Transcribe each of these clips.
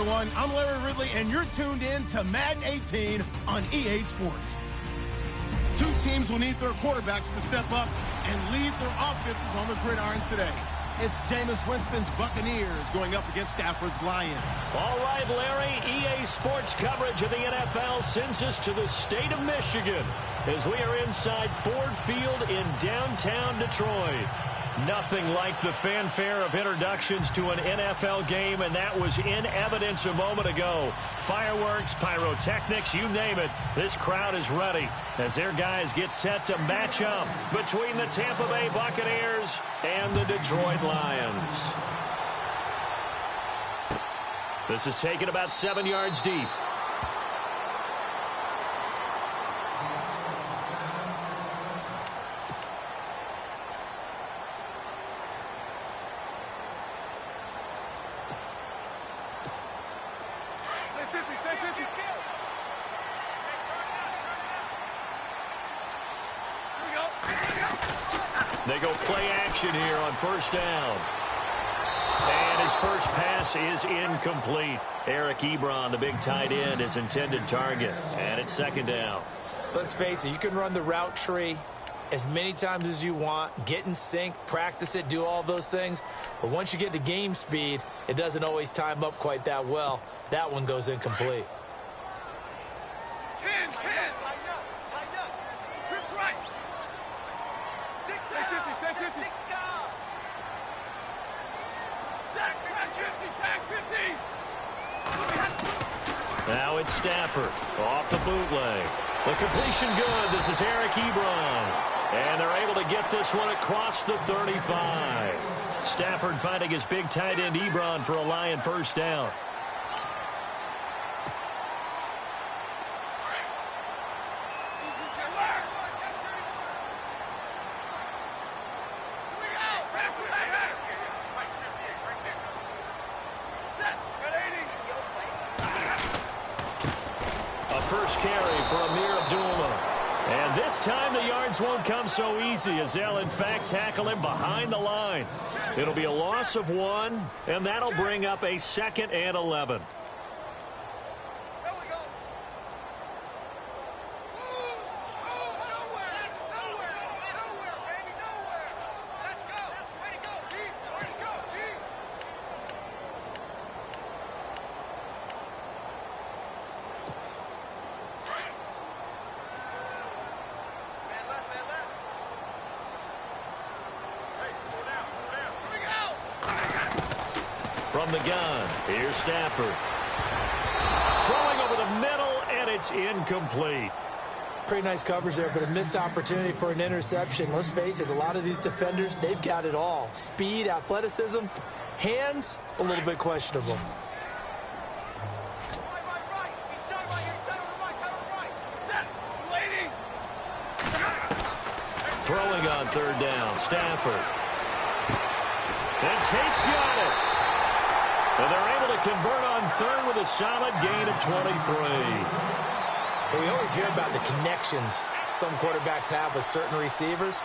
everyone. I'm Larry Ridley, and you're tuned in to Madden 18 on EA Sports. Two teams will need their quarterbacks to step up and lead their offenses on the gridiron today. It's Jameis Winston's Buccaneers going up against Stafford's Lions. All right, Larry, EA Sports coverage of the NFL sends us to the state of Michigan as we are inside Ford Field in downtown Detroit. Nothing like the fanfare of introductions to an NFL game, and that was in evidence a moment ago. Fireworks, pyrotechnics, you name it. This crowd is ready as their guys get set to match up between the Tampa Bay Buccaneers and the Detroit Lions. This is taken about 7 yards deep. They go play action here on first down. And his first pass is incomplete. Eric Ebron, the big tight end, his intended target. And it's second down. Let's face it, you can run the route tree as many times as you want, get in sync, practice it, do all those things. But once you get to game speed, it doesn't always time up quite that well. That one goes incomplete. Now it's Stafford off the bootleg. The completion good. This is Eric Ebron. And they're able to get this one across the 35. Stafford finding his big tight end Ebron for a Lion first down. Time the yards won't come so easy as they'll in fact tackle him behind the line. It'll be a loss of 1, and that'll bring up a 2nd and 11. From the gun, here's Stafford. Throwing over the middle, and it's incomplete. Pretty nice coverage there, but a missed opportunity for an interception. Let's face it, a lot of these defenders, they've got it all. Speed, athleticism, hands, a little bit questionable. Throwing on third down, Stafford. And Tate's got it. And they're able to convert on third with a solid gain of 23. Well, we always hear about the connections some quarterbacks have with certain receivers.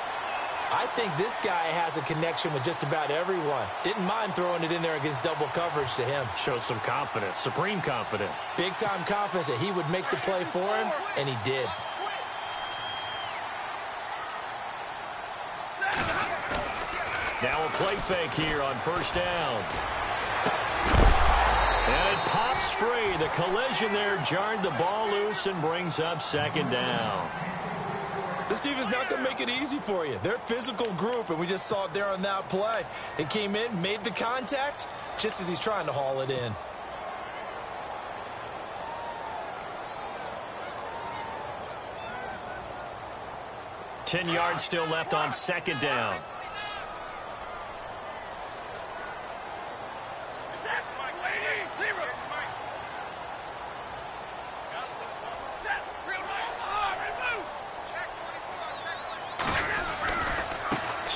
I think this guy has a connection with just about everyone. Didn't mind throwing it in there against double coverage to him. Shows some confidence, supreme confidence. Big-time confidence that he would make the play for him, and he did. Now a play fake here on first down. And it pops free. The collision there jarred the ball loose and brings up second down. This defense not going to make it easy for you. They're a physical group, and we just saw it there on that play. It came in, made the contact, just as he's trying to haul it in. Ten yards still left on second down.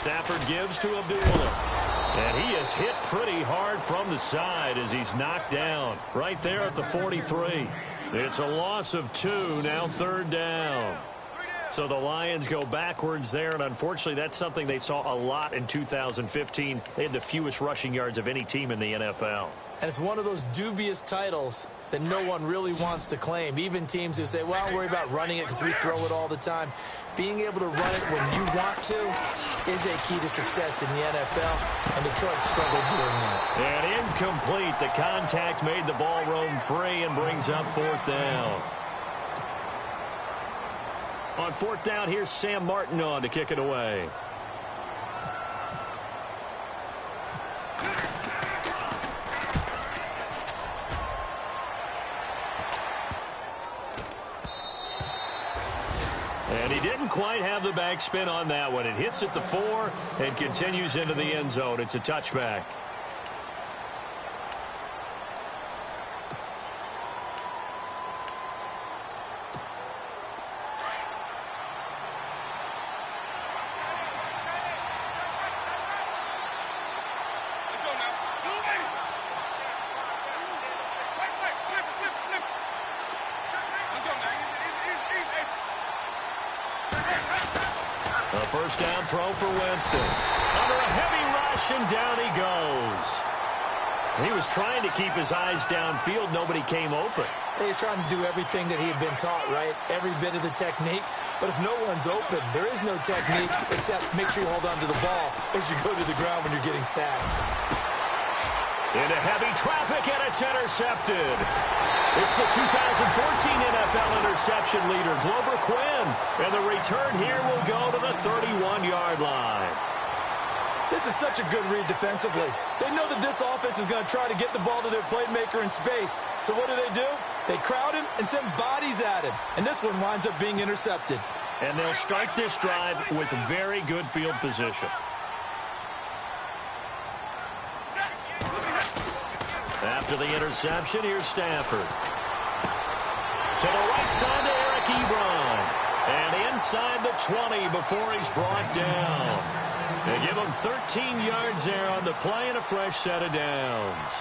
Stafford gives to Abdullah. And he is hit pretty hard from the side as he's knocked down right there at the 43. It's a loss of 2, now third down. So the Lions go backwards there, and unfortunately that's something they saw a lot in 2015. They had the fewest rushing yards of any team in the NFL. And it's one of those dubious titles that no one really wants to claim. Even teams who say, well, worry about running it because we throw it all the time. Being able to run it when you want to is a key to success in the NFL, and Detroit struggled doing that. And incomplete. The contact made the ball roam free and brings up fourth down. On fourth down, here's Sam Martin on to kick it away. And he didn't quite have the backspin on that one. It hits at the 4 and continues into the end zone. It's a touchback. First down throw for Winston. Under a heavy rush, and down he goes. He was trying to keep his eyes downfield. Nobody came open. He was trying to do everything that he had been taught, right? Every bit of the technique. But if no one's open, there is no technique except make sure you hold on to the ball as you go to the ground when you're getting sacked. Into heavy traffic, and it's intercepted. It's the 2014 NFL interception leader, Glover Quinn. And the return here will go to the 31-yard line. This is such a good read defensively. They know that this offense is going to try to get the ball to their playmaker in space. So what do? They crowd him and send bodies at him. And this one winds up being intercepted. And they'll start this drive with very good field position. After the interception, here's Stafford. To the right side to Eric Ebron. And inside the 20 before he's brought down. They give him 13 yards there on the play and a fresh set of downs.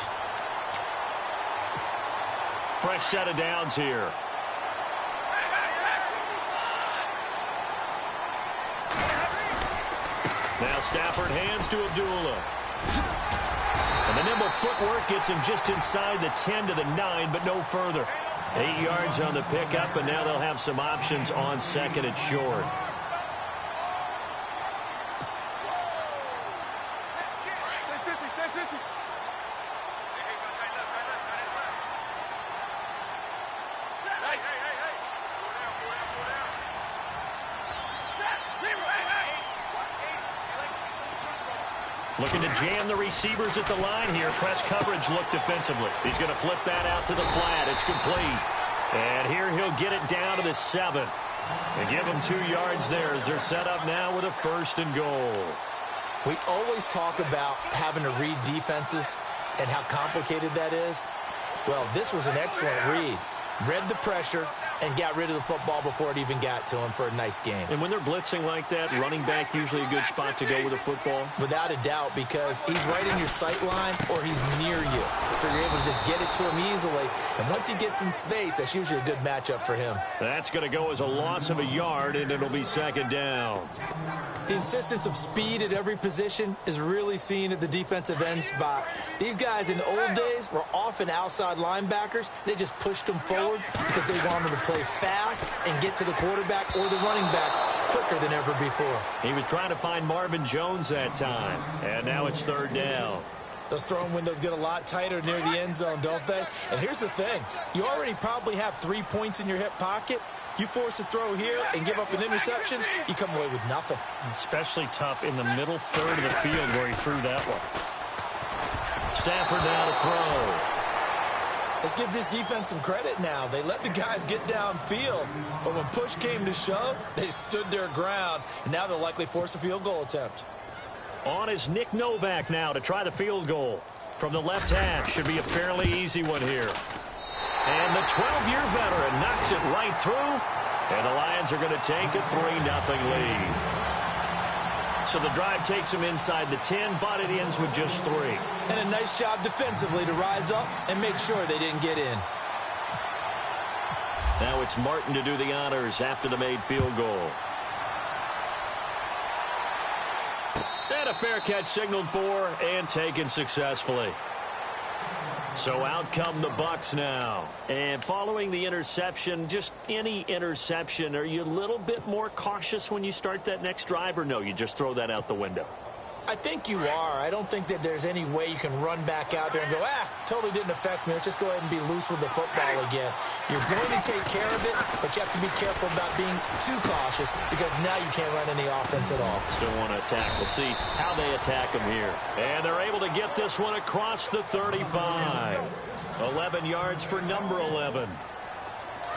Fresh set of downs here. Now Stafford hands to Abdullah. And the nimble footwork gets him just inside the 10 to the 9, but no further. 8 yards on the pickup, and now they'll have some options on second and short. Looking to jam the receivers at the line here. Press coverage look defensively. He's going to flip that out to the flat. It's complete. And here he'll get it down to the 7. And give them 2 yards there as they're set up now with a first and goal. We always talk about having to read defenses and how complicated that is. Well, this was an excellent read. Read the pressure and got rid of the football before it even got to him for a nice game. And when they're blitzing like that, running back usually a good spot to go with a football? Without a doubt, because he's right in your sight line or he's near you. So you're able to just get it to him easily. And once he gets in space, that's usually a good matchup for him. That's going to go as a loss of a yard, and it'll be second down. The insistence of speed at every position is really seen at the defensive end spot. These guys in the old days were often outside linebackers. They just pushed them forward because they wanted to play fast and get to the quarterback or the running backs quicker than ever before. He was trying to find Marvin Jones that time, and now it's third down. Those throwing windows get a lot tighter near the end zone, don't they? And here's the thing. You already probably have 3 points in your hip pocket. You force a throw here and give up an interception, you come away with nothing. Especially tough in the middle third of the field where he threw that one. Stafford now to throw. Let's give this defense some credit now. They let the guys get downfield, but when push came to shove, they stood their ground, and now they'll likely force a field goal attempt. On is Nick Novak now to try the field goal. From the left hash, should be a fairly easy one here. And the 12-year veteran knocks it right through, and the Lions are going to take a 3-0 lead. So the drive takes them inside the 10, but it ends with just 3. And a nice job defensively to rise up and make sure they didn't get in. Now it's Martin to do the honors after the made field goal. And a fair catch signaled for and taken successfully. So out come the Bucs now. And following the interception, just any interception, are you a little bit more cautious when you start that next drive, or no, you just throw that out the window? I think you are. I don't think that there's any way you can run back out there and go, totally didn't affect me. Let's just go ahead and be loose with the football again. You're going to take care of it, but you have to be careful about being too cautious because now you can't run any offense at all. Still want to attack. We'll see how they attack him here. And they're able to get this one across the 35. 11 yards for number 11.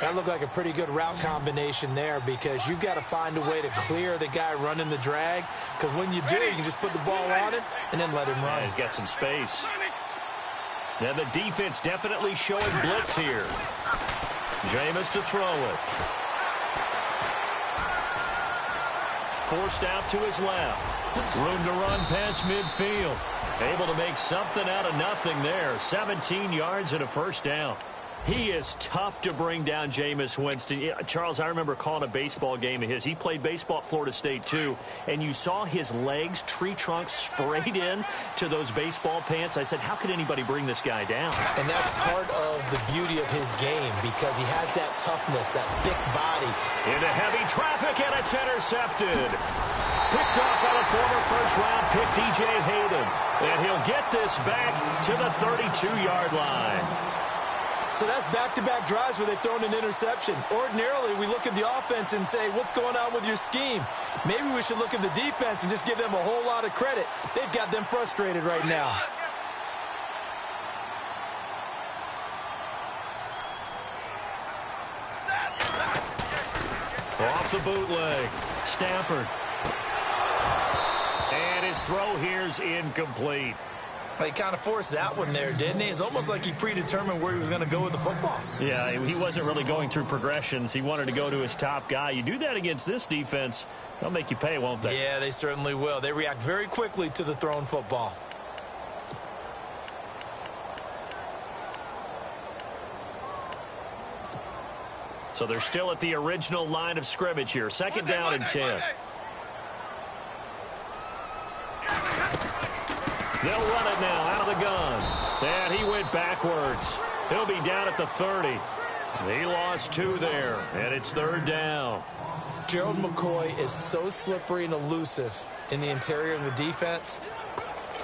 That looked like a pretty good route combination there because you've got to find a way to clear the guy running the drag because when you do, you can just put the ball on him and then let him run. Yeah, he's got some space. Now the defense definitely showing blitz here. Jameis to throw it. Forced out to his left. Room to run past midfield. Able to make something out of nothing there. 17 yards and a first down. He is tough to bring down, Jameis Winston. Yeah, Charles, I remember calling a baseball game of his. He played baseball at Florida State, too. And you saw his legs, tree trunks sprayed in to those baseball pants. I said, how could anybody bring this guy down? And that's part of the beauty of his game because he has that toughness, that thick body. Into heavy traffic, and it's intercepted. Picked off by the former first-round pick, DJ Hayden. And he'll get this back to the 32-yard line. So that's back-to-back drives where they've thrown an interception. Ordinarily, we look at the offense and say, what's going on with your scheme? Maybe we should look at the defense and just give them a whole lot of credit. They've got them frustrated right now. Off the bootleg. Stafford. And his throw here's incomplete. He kind of forced that one there, didn't he? It's almost like he predetermined where he was going to go with the football. Yeah, he wasn't really going through progressions. He wanted to go to his top guy. You do that against this defense, they'll make you pay, won't they? Yeah, they certainly will. They react very quickly to the thrown football. So they're still at the original line of scrimmage here. Second down and 10. They'll run it now out of the gun. And he went backwards. He'll be down at the 30. He lost 2 there, and it's third down. Gerald McCoy is so slippery and elusive in the interior of the defense.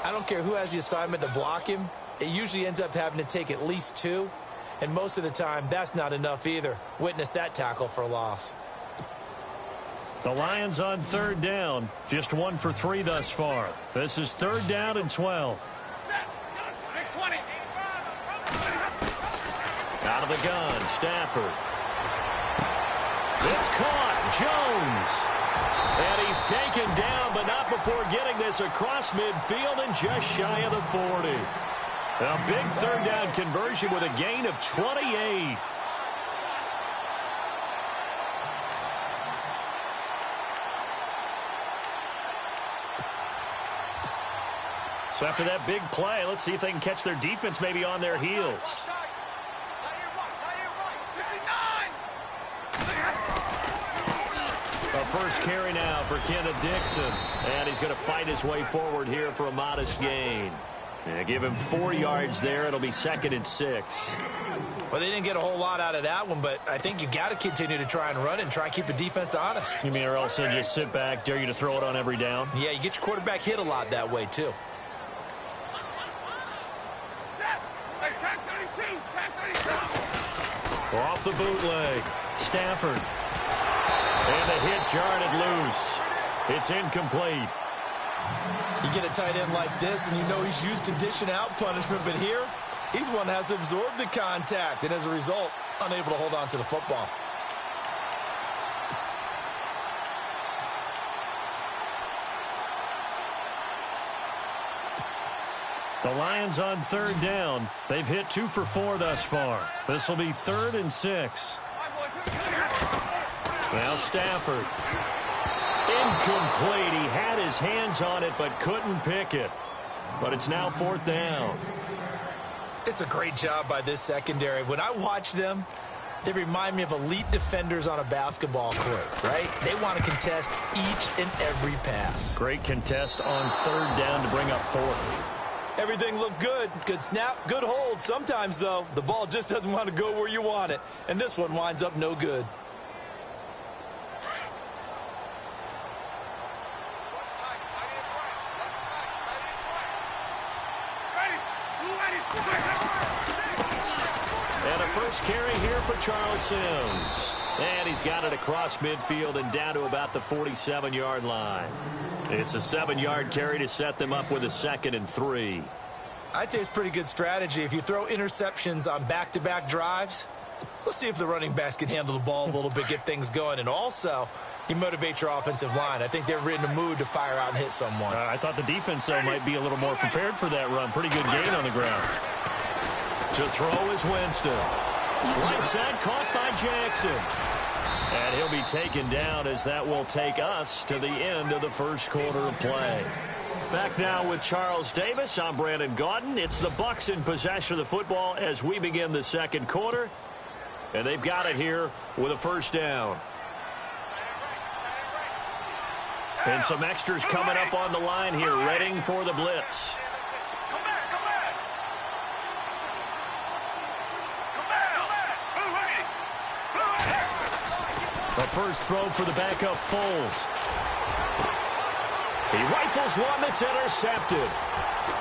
I don't care who has the assignment to block him. It usually ends up having to take at least 2. And most of the time, that's not enough either. Witness that tackle for loss. The Lions on third down. Just 1 for 3 thus far. This is third down and 12. Out of the gun, Stafford. It's caught. Jones. And he's taken down, but not before getting this across midfield and just shy of the 40. A big third down conversion with a gain of 28. So after that big play, let's see if they can catch their defense maybe on their heels. A first carry now for Kenneth Dixon. And he's going to fight his way forward here for a modest gain. Yeah, give him 4 yards there. It'll be second and 6. Well, they didn't get a whole lot out of that one, but I think you've got to continue to try and run it and try and keep the defense honest. You mean or else just sit back, dare you to throw it on every down? Yeah, you get your quarterback hit a lot that way, too. Off the bootleg. Stafford. And the hit jarred it loose. It's incomplete. You get a tight end like this, and you know he's used to dishing out punishment, but here, he's one that has to absorb the contact, and as a result, unable to hold on to the football. The Lions on third down. They've hit 2 for 4 thus far. This will be third and 6. Now Stafford. Incomplete. He had his hands on it but couldn't pick it. But it's now fourth down. It's a great job by this secondary. When I watch them, they remind me of elite defenders on a basketball court, right? They want to contest each and every pass. Great contest on third down to bring up fourth. Everything looked good. Good snap, good hold. Sometimes, though, the ball just doesn't want to go where you want it. And this one winds up no good. And a first carry here for Charles Sims. And he's got it across midfield and down to about the 47-yard line. It's a 7-yard carry to set them up with a 2nd and 3. I'd say it's pretty good strategy. If you throw interceptions on back-to-back drives, let's see if the running backs can handle the ball a little bit, get things going. And also, you motivate your offensive line. I think they're in the mood to fire out and hit someone. I thought the defense, though, might be a little more prepared for that run. Pretty good gain on the ground. To throw is Winston. Right side caught by Jackson. And he'll be taken down as that will take us to the end of the first quarter of play. Back now with Charles Davis. I'm Brandon Gaudin. It's the Bucs in possession of the football as we begin the second quarter. And they've got it here with a first down. And some extras coming up on the line here, readying for the blitz. The first throw for the backup Foles. He rifles one that's intercepted.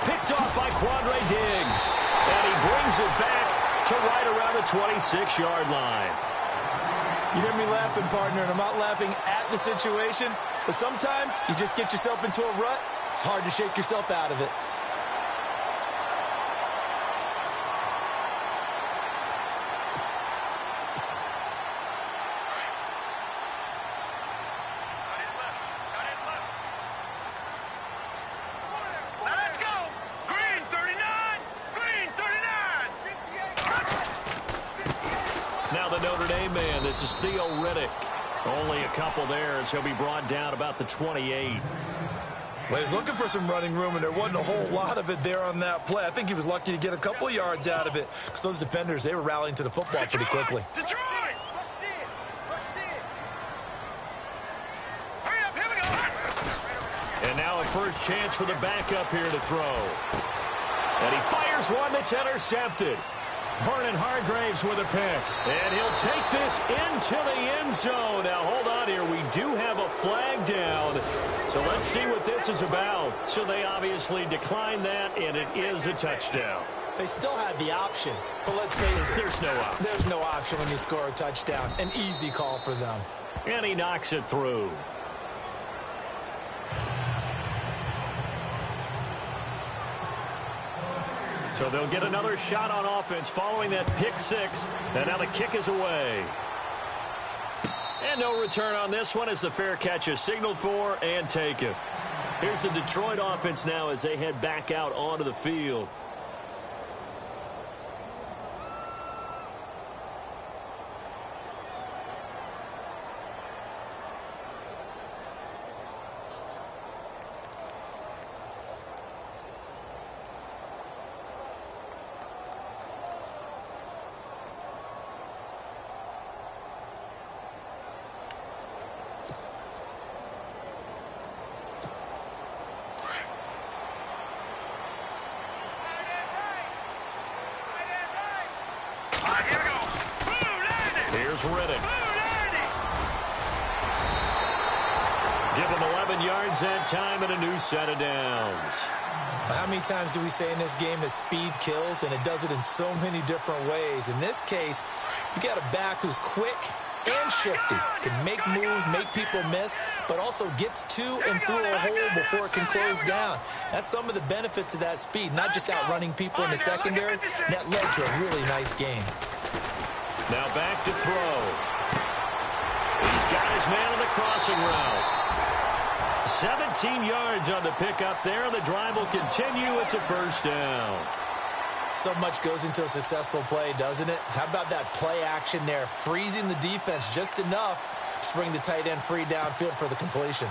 Picked off by Quandre Diggs. And he brings it back to right around the 26-yard line. You hear me laughing, partner, and I'm not laughing at the situation, but sometimes you just get yourself into a rut. It's hard to shake yourself out of it. This is Theo Riddick. Only a couple there as he'll be brought down about the 28. Well, he was looking for some running room, and there wasn't a whole lot of it there on that play. I think he was lucky to get a couple of yards out of it because those defenders, they were rallying to the football pretty quickly. Detroit! Hurry up, here we go! And now a first chance for the backup here to throw. And he fires one that's intercepted. Vernon Hargraves with a pick. And he'll take this into the end zone. Now, hold on here. We do have a flag down. So let's see what this is about. So they obviously declined that, and it is a touchdown. They still had the option. But let's face it. There's no option. There's no option when you score a touchdown. An easy call for them. And he knocks it through. So they'll get another shot on offense following that pick six. And now the kick is away. And no return on this one as the fair catch is signaled for and taken. Here's the Detroit offense now as they head back out onto the field. Riddick. Give him 11 yards that time and a new set of downs. How many times do we say in this game that speed kills, and it does it in so many different ways? In this case, you got a back who's quick and shifty, can make moves, make people miss, but also gets to and through a hole before it can close down. That's some of the benefits of that speed, not just outrunning people in the secondary. That led to a really nice game. Now back to throw. He's got his man on the crossing route. 17 yards on the pickup there. The drive will continue. It's a first down. So much goes into a successful play, doesn't it? How about that play action there? Freezing the defense just enough to bring the tight end free downfield for the completion.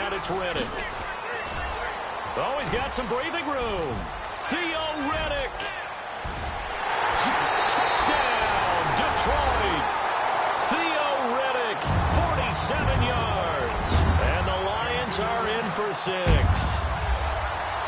It's Riddick. Oh, he's got some breathing room. Theo Riddick. for 6.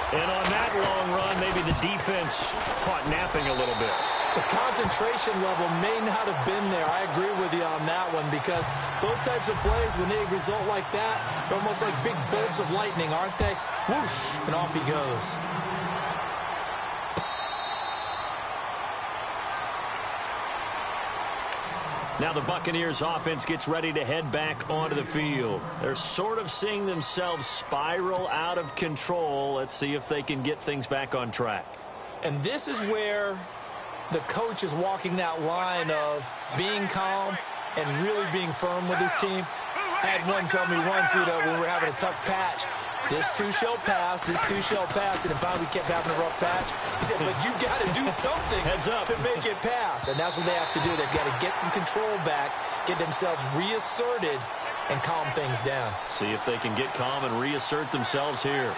And on that long run, maybe the defense caught napping a little bit. The concentration level may not have been there. I agree with you on that one, because those types of plays, when they result like that, they're almost like big bolts of lightning, aren't they? Whoosh, and off he goes. Now the Buccaneers offense gets ready to head back onto the field. They're sort of seeing themselves spiral out of control. Let's see if they can get things back on track. And this is where the coach is walking that line of being calm and really being firm with his team. I had one tell me once, when we were having a tough patch, this too shall pass, this too shall pass, and finally we kept having a rough patch. He said, but you got to do something to make it pass, and that's what they have to do. They've got to get some control back, get themselves reasserted, and calm things down. See if they can get calm and reassert themselves here.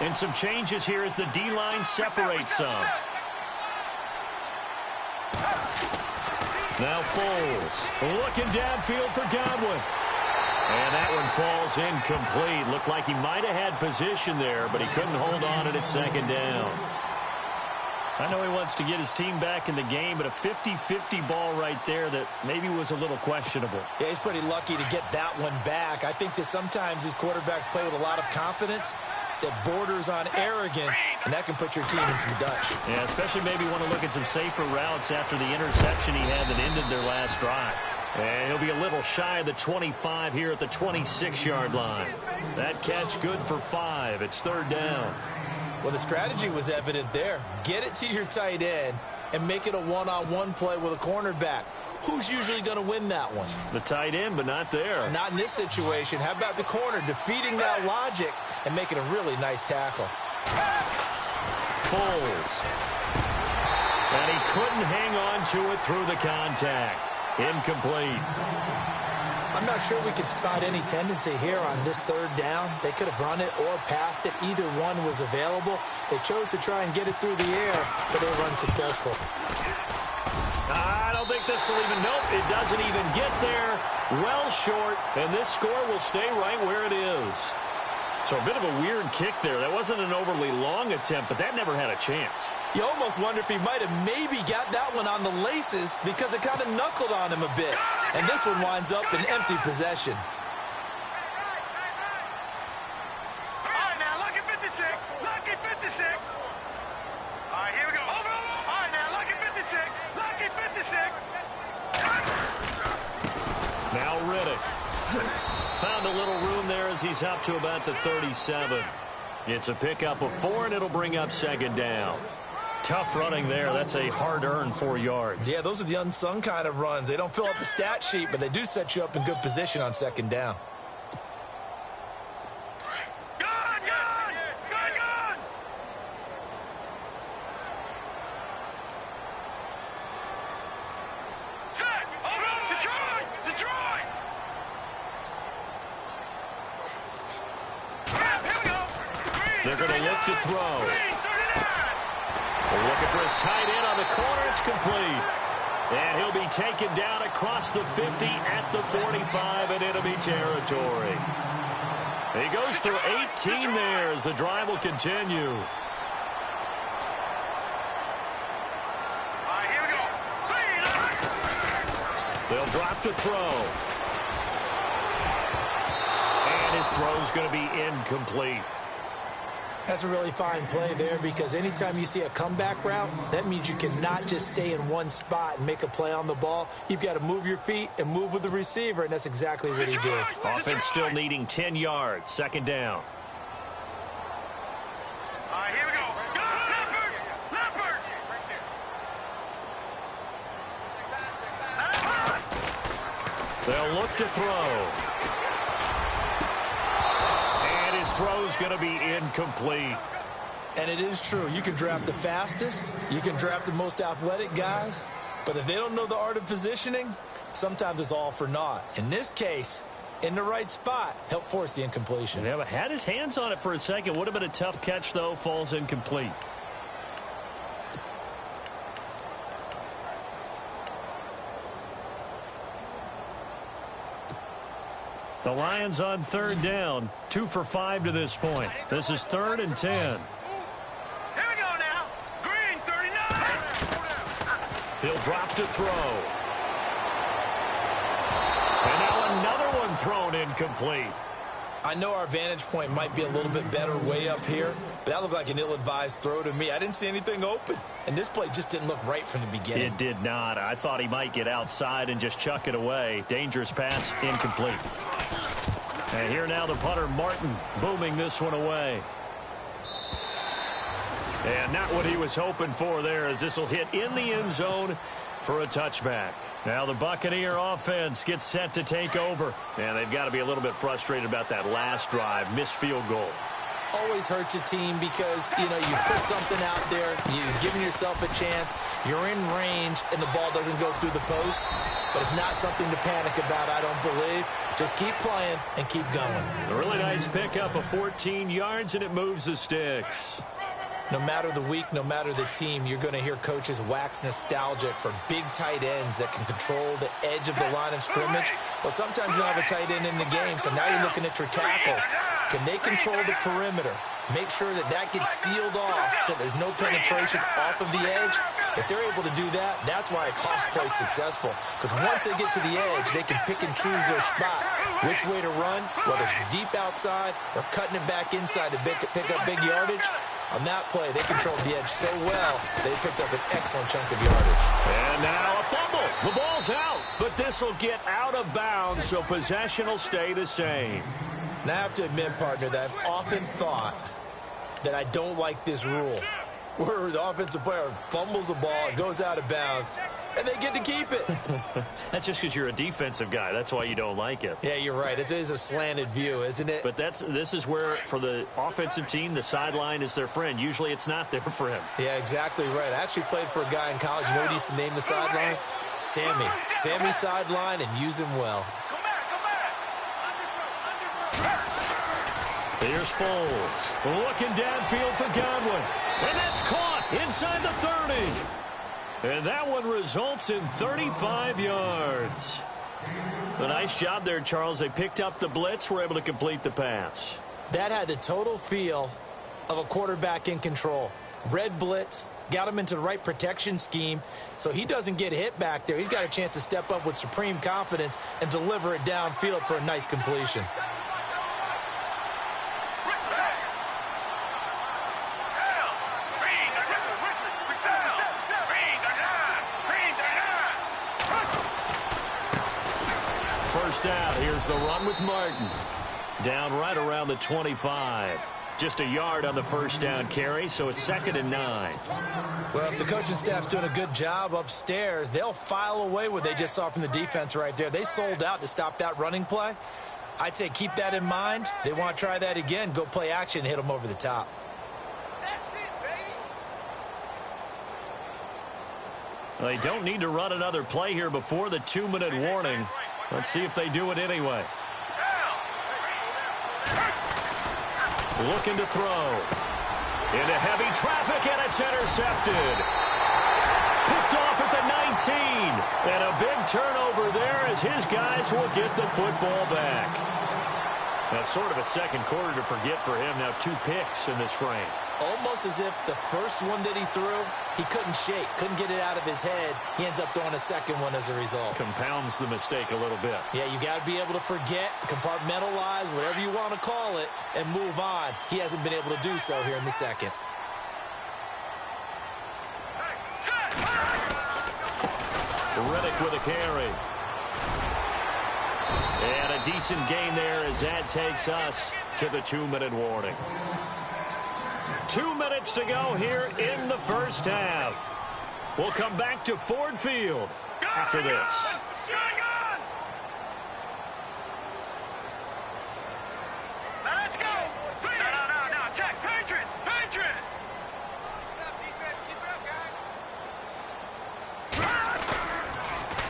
And some changes here as the D-line separates some. Now Foles looking downfield for Godwin. And that one falls incomplete. Looked like he might have had position there, but he couldn't hold on at second down. I know he wants to get his team back in the game, but a 50-50 ball right there that maybe was a little questionable. Yeah, he's pretty lucky to get that one back. I think that sometimes these quarterbacks play with a lot of confidence that borders on arrogance, and that can put your team in some Dutch. Yeah, especially maybe want to look at some safer routes after the interception he had that ended their last drive. And he'll be a little shy of the 25 here at the 26-yard line. That catch good for 5. It's third down. Well, the strategy was evident there. Get it to your tight end and make it a one-on-one play with a cornerback. Who's usually going to win that one? The tight end, but not there. Not in this situation. How about the corner defeating that logic and making a really nice tackle? Foles. And he couldn't hang on to it through the contact. Incomplete. I'm not sure we could spot any tendency here on this third down. They could have run it or passed it. Either one was available. They chose to try and get it through the air, but they were unsuccessful. I don't think this will even, nope, it doesn't even get there. Well short, and this score will stay right where it is. So a bit of a weird kick there. That wasn't an overly long attempt, but that never had a chance. You almost wonder if he might have maybe got that one on the laces because it kind of knuckled on him a bit. And this one winds up in empty possession. All right, now, lucky 56. Lucky 56. All right, here we go. All right, now, lucky 56. Lucky 56. Now Riddick. Found a little room there as he's up to about the 37. It's a pickup of 4, and it'll bring up second down. Tough running there. That's a hard-earned 4 yards. Yeah, those are the unsung kind of runs. They don't fill up the stat sheet, but they do set you up in good position on second down. They're going to look to throw. They're looking for his tight end on the corner. It's complete. And he'll be taken down across the 50 at the 45, and it'll be territory. He goes for 18 there as the drive will continue. They'll drop to throw. And his throw's going to be incomplete. That's a really fine play there because anytime you see a comeback route, that means you cannot just stay in one spot and make a play on the ball. You've got to move your feet and move with the receiver, and that's exactly what he did. Offense still needing 10 yards. Second down. All right, here we go. Leopard! They'll look to throw. His throw's going to be incomplete. And it is true. You can draft the fastest. You can draft the most athletic guys. But if they don't know the art of positioning, sometimes it's all for naught. In this case, in the right spot, helped force the incompletion. Yeah, but had his hands on it for a second. Would have been a tough catch, though. Falls incomplete. The Lions on third down, 2 for 5 to this point. This is 3rd and 10. Here we go now. Green, 39. He'll drop to throw. And now another one thrown incomplete. I know our vantage point might be a little bit better way up here, but that looked like an ill-advised throw to me. I didn't see anything open, and this play just didn't look right from the beginning. It did not. I thought he might get outside and just chuck it away. Dangerous pass, incomplete. And here now the punter, Martin, booming this one away. And not what he was hoping for there, as this will hit in the end zone for a touchback. Now the Buccaneer offense gets set to take over. And they've got to be a little bit frustrated about that last drive, missed field goal. Always hurts a team because, you put something out there, you've given yourself a chance, you're in range, and the ball doesn't go through the post. But it's not something to panic about, I don't believe. Just keep playing and keep going. A really nice pickup of 14 yards, and it moves the sticks. No matter the week, no matter the team, you're going to hear coaches wax nostalgic for big tight ends that can control the edge of the line of scrimmage. Well, sometimes you don't have a tight end in the game, so now you're looking at your tackles. Can they control the perimeter? Make sure that that gets sealed off so there's no penetration off of the edge. If they're able to do that, that's why a toss play is successful. Because once they get to the edge, they can pick and choose their spot. Which way to run, whether it's deep outside or cutting it back inside to pick up big yardage. On that play, they controlled the edge so well, they picked up an excellent chunk of yardage. And now a fumble. The ball's out, but this will get out of bounds, so possession will stay the same. Now, I have to admit, partner, that I've often thought that I don't like this rule, where the offensive player fumbles the ball, it goes out of bounds, and they get to keep it. That's just because you're a defensive guy. That's why you don't like it. Yeah, you're right. It is a slanted view, isn't it? But this is where, for the offensive team, the sideline is their friend. Usually it's not there for him. Yeah, exactly right. I actually played for a guy in college. You know what he used to name the sideline? Sammy. Sammy sideline, and use him well. Here's Foles. Looking downfield for Godwin. And that's caught inside the 30. And that one results in 35 yards. A nice job there, Charles. They picked up the blitz, were able to complete the pass. That had the total feel of a quarterback in control. Red blitz, got him into the right protection scheme, so he doesn't get hit back there. He's got a chance to step up with supreme confidence and deliver it downfield for a nice completion. First out, here's the run with Martin. Down right around the 25. Just a yard on the first down carry, so it's 2nd and 9. Well, if the coaching staff's doing a good job upstairs, they'll file away what they just saw from the defense right there. They sold out to stop that running play. I'd say keep that in mind. They want to try that again, go play action, hit them over the top. They don't need to run another play here before the 2-minute warning. Let's see if they do it anyway. Looking to throw. Into heavy traffic, and it's intercepted. Picked off at the 19. And a big turnover there as his guys will get the football back. That's sort of a second quarter to forget for him. Now 2 picks in this frame. Almost as if the first one that he threw, he couldn't shake, couldn't get it out of his head. He ends up throwing a second one as a result. Compounds the mistake a little bit. Yeah, you got to be able to forget, compartmentalize, whatever you want to call it, and move on. He hasn't been able to do so here in the second. Reddick with a carry. And a decent gain there as that takes us to the 2-minute warning. 2 minutes to go here in the first half. We'll come back to Ford Field after this. Now let's go. No. Check. Patriot.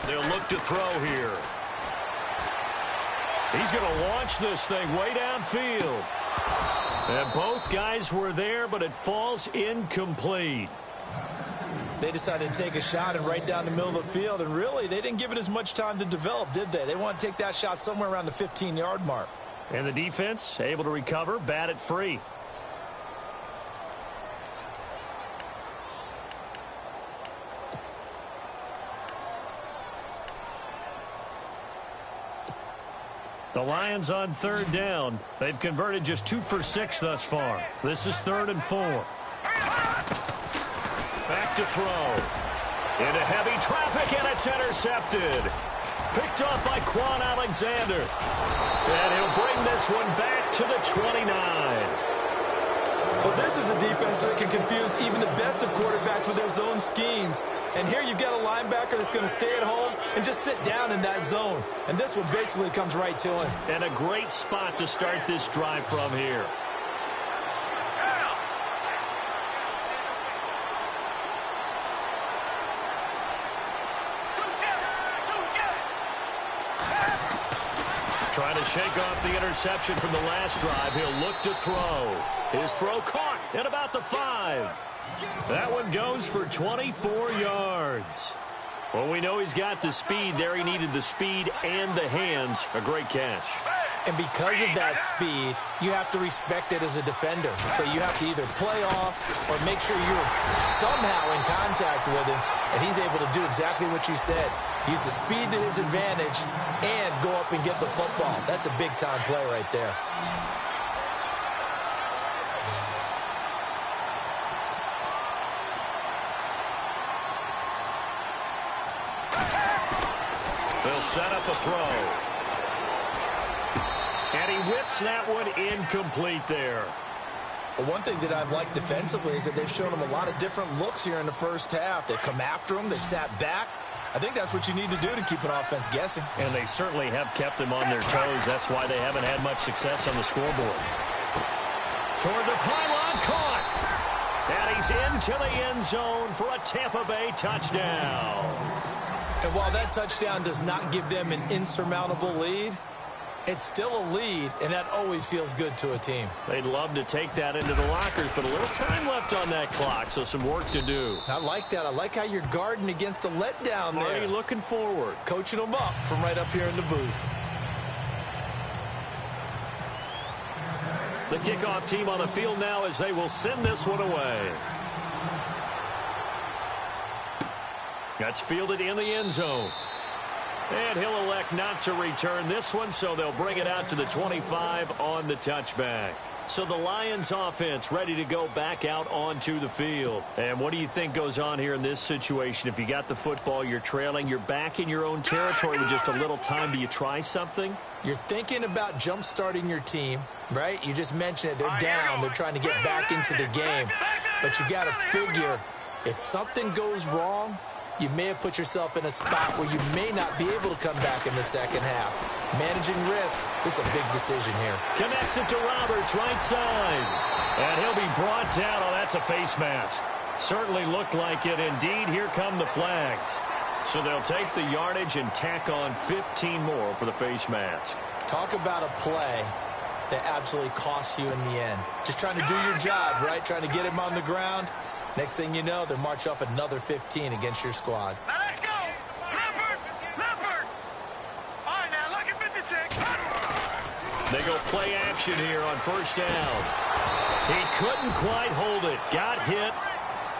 They'll look to throw here. He's going to launch this thing way downfield. And both guys were there, but it falls incomplete. They decided to take a shot and right down the middle of the field, and really, they didn't give it as much time to develop, did they? They want to take that shot somewhere around the 15-yard mark. And the defense able to recover, bat it free. The Lions on third down. They've converted just 2 for 6 thus far. This is 3rd and 4. Back to throw. Into heavy traffic, and it's intercepted. Picked off by Quan Alexander. And he'll bring this one back to the 29. Well, this is a defense that can confuse even the best of quarterbacks with their zone schemes. And here you've got a linebacker that's going to stay at home and just sit down in that zone. And this one basically comes right to him. And a great spot to start this drive from here. Trying to shake off the interception from the last drive. He'll look to throw. His throw caught at about the 5. That one goes for 24 yards. Well, we know he's got the speed there. He needed the speed and the hands. A great catch. And because of that speed, you have to respect it as a defender. So you have to either play off or make sure you're somehow in contact with him, and he's able to do exactly what you said. Use the speed to his advantage and go up and get the football. That's a big-time play right there. They'll set up a throw. And he whips that one incomplete there. Well, one thing that I've liked defensively is that they've shown him a lot of different looks here in the first half. They've come after him. They've sat back. I think that's what you need to do to keep an offense guessing. And they certainly have kept them on their toes. That's why they haven't had much success on the scoreboard. Toward the pylon, caught. And he's into the end zone for a Tampa Bay touchdown. And while that touchdown does not give them an insurmountable lead, it's still a lead, and that always feels good to a team. They'd love to take that into the lockers, but a little time left on that clock, so some work to do. I like that. I like how you're guarding against a letdown there. Already looking forward. Coaching them up from right up here in the booth. The kickoff team on the field now as they will send this one away. That's fielded in the end zone. And he'll elect not to return this one, so they'll bring it out to the 25 on the touchback. So the Lions offense ready to go back out onto the field. And what do you think goes on here in this situation? If you got the football, you're trailing, you're back in your own territory with just a little time. Do you try something? You're thinking about jump-starting your team, right? You just mentioned it. They're down. They're trying to get back into the game. But you got to figure if something goes wrong, you may have put yourself in a spot where you may not be able to come back in the second half. Managing risk, this is a big decision here. Connects it to Roberts, right side. And he'll be brought down. Oh, that's a face mask. Certainly looked like it. Indeed, here come the flags. So they'll take the yardage and tack on 15 more for the face mask. Talk about a play that absolutely costs you in the end. Just trying to do your job, right? Trying to get him on the ground. Next thing you know, they march off another 15 against your squad. Now let's go. Leopard. All right, now look at 56. They go play action here on first down. He couldn't quite hold it. Got hit.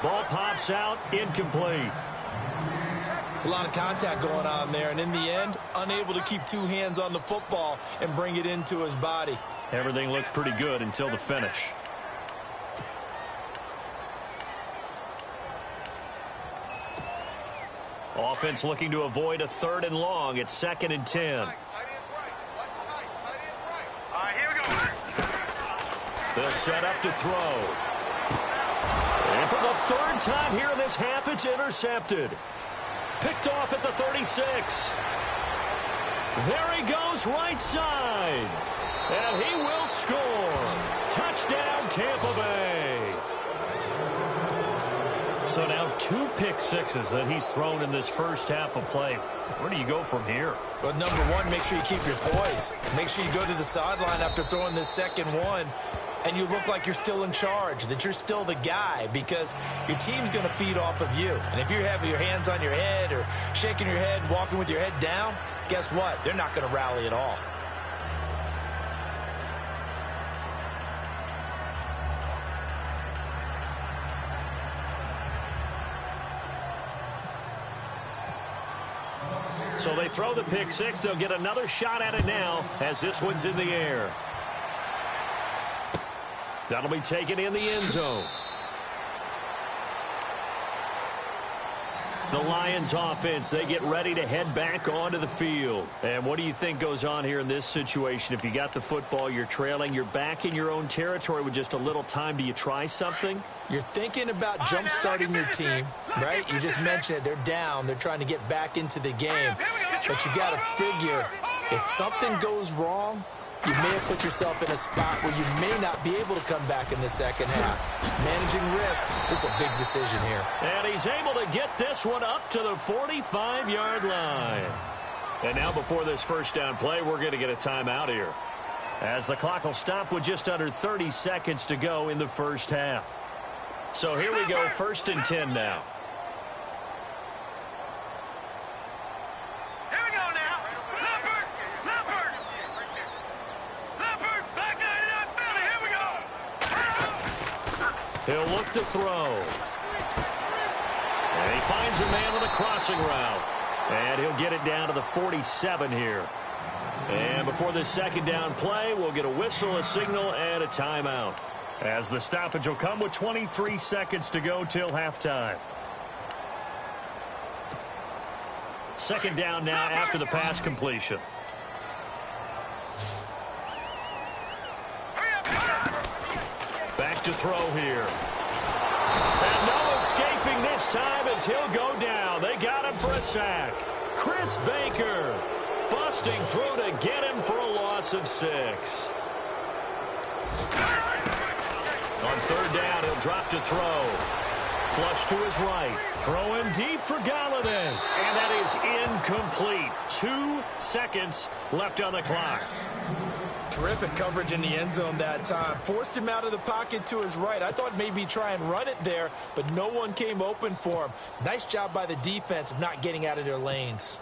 Ball pops out. Incomplete. It's a lot of contact going on there, and in the end, unable to keep 2 hands on the football and bring it into his body. Everything looked pretty good until the finish. Offense looking to avoid a 3rd and long. It's 2nd and 10. All right, here we go. They'll set up to throw. And for the 3rd time here in this half, it's intercepted. Picked off at the 36. There he goes, right side. And he will score. Touchdown, Tampa Bay. So now 2 pick sixes that he's thrown in this first half of play. Where do you go from here? Well, number one, make sure you keep your poise. Make sure you go to the sideline after throwing this second one and you look like you're still in charge, that you're still the guy, because your team's going to feed off of you. And if you have your hands on your head or shaking your head, walking with your head down, guess what? They're not going to rally at all. So they throw the pick six. They'll get another shot at it now as this one's in the air. That'll be taken in the end zone. The Lions offense, they get ready to head back onto the field. And what do you think goes on here in this situation? If you got the football, you're trailing, you're back in your own territory with just a little time. Do you try something? You're thinking about jump-starting your team, right? You just mentioned it. They're down. They're trying to get back into the game. But you got to figure, if something goes wrong, you may have put yourself in a spot where you may not be able to come back in the second half. Managing risk is a big decision here. And he's able to get this one up to the 45-yard line. And now before this first down play, we're going to get a timeout here, as the clock will stop with just under 30 seconds to go in the first half. So here we go, 1st and 10 now. Here we go now. Leopard. Leopard, back out of Philly. Here we go. He'll look to throw. And he finds a man on a crossing route. And he'll get it down to the 47 here. And before this second down play, we'll get a whistle, a signal, and a timeout, as the stoppage will come with 23 seconds to go till halftime. Second down now after the pass completion. Back to throw here. And no escaping this time as he'll go down. They got him for a sack. Chris Baker busting through to get him for a loss of 6. On third down, he'll drop to throw. Flush to his right. Throwing deep for Galladay. And that is incomplete. 2 seconds left on the clock. Terrific coverage in the end zone that time. Forced him out of the pocket to his right. I thought maybe try and run it there, but no one came open for him. Nice job by the defense of not getting out of their lanes.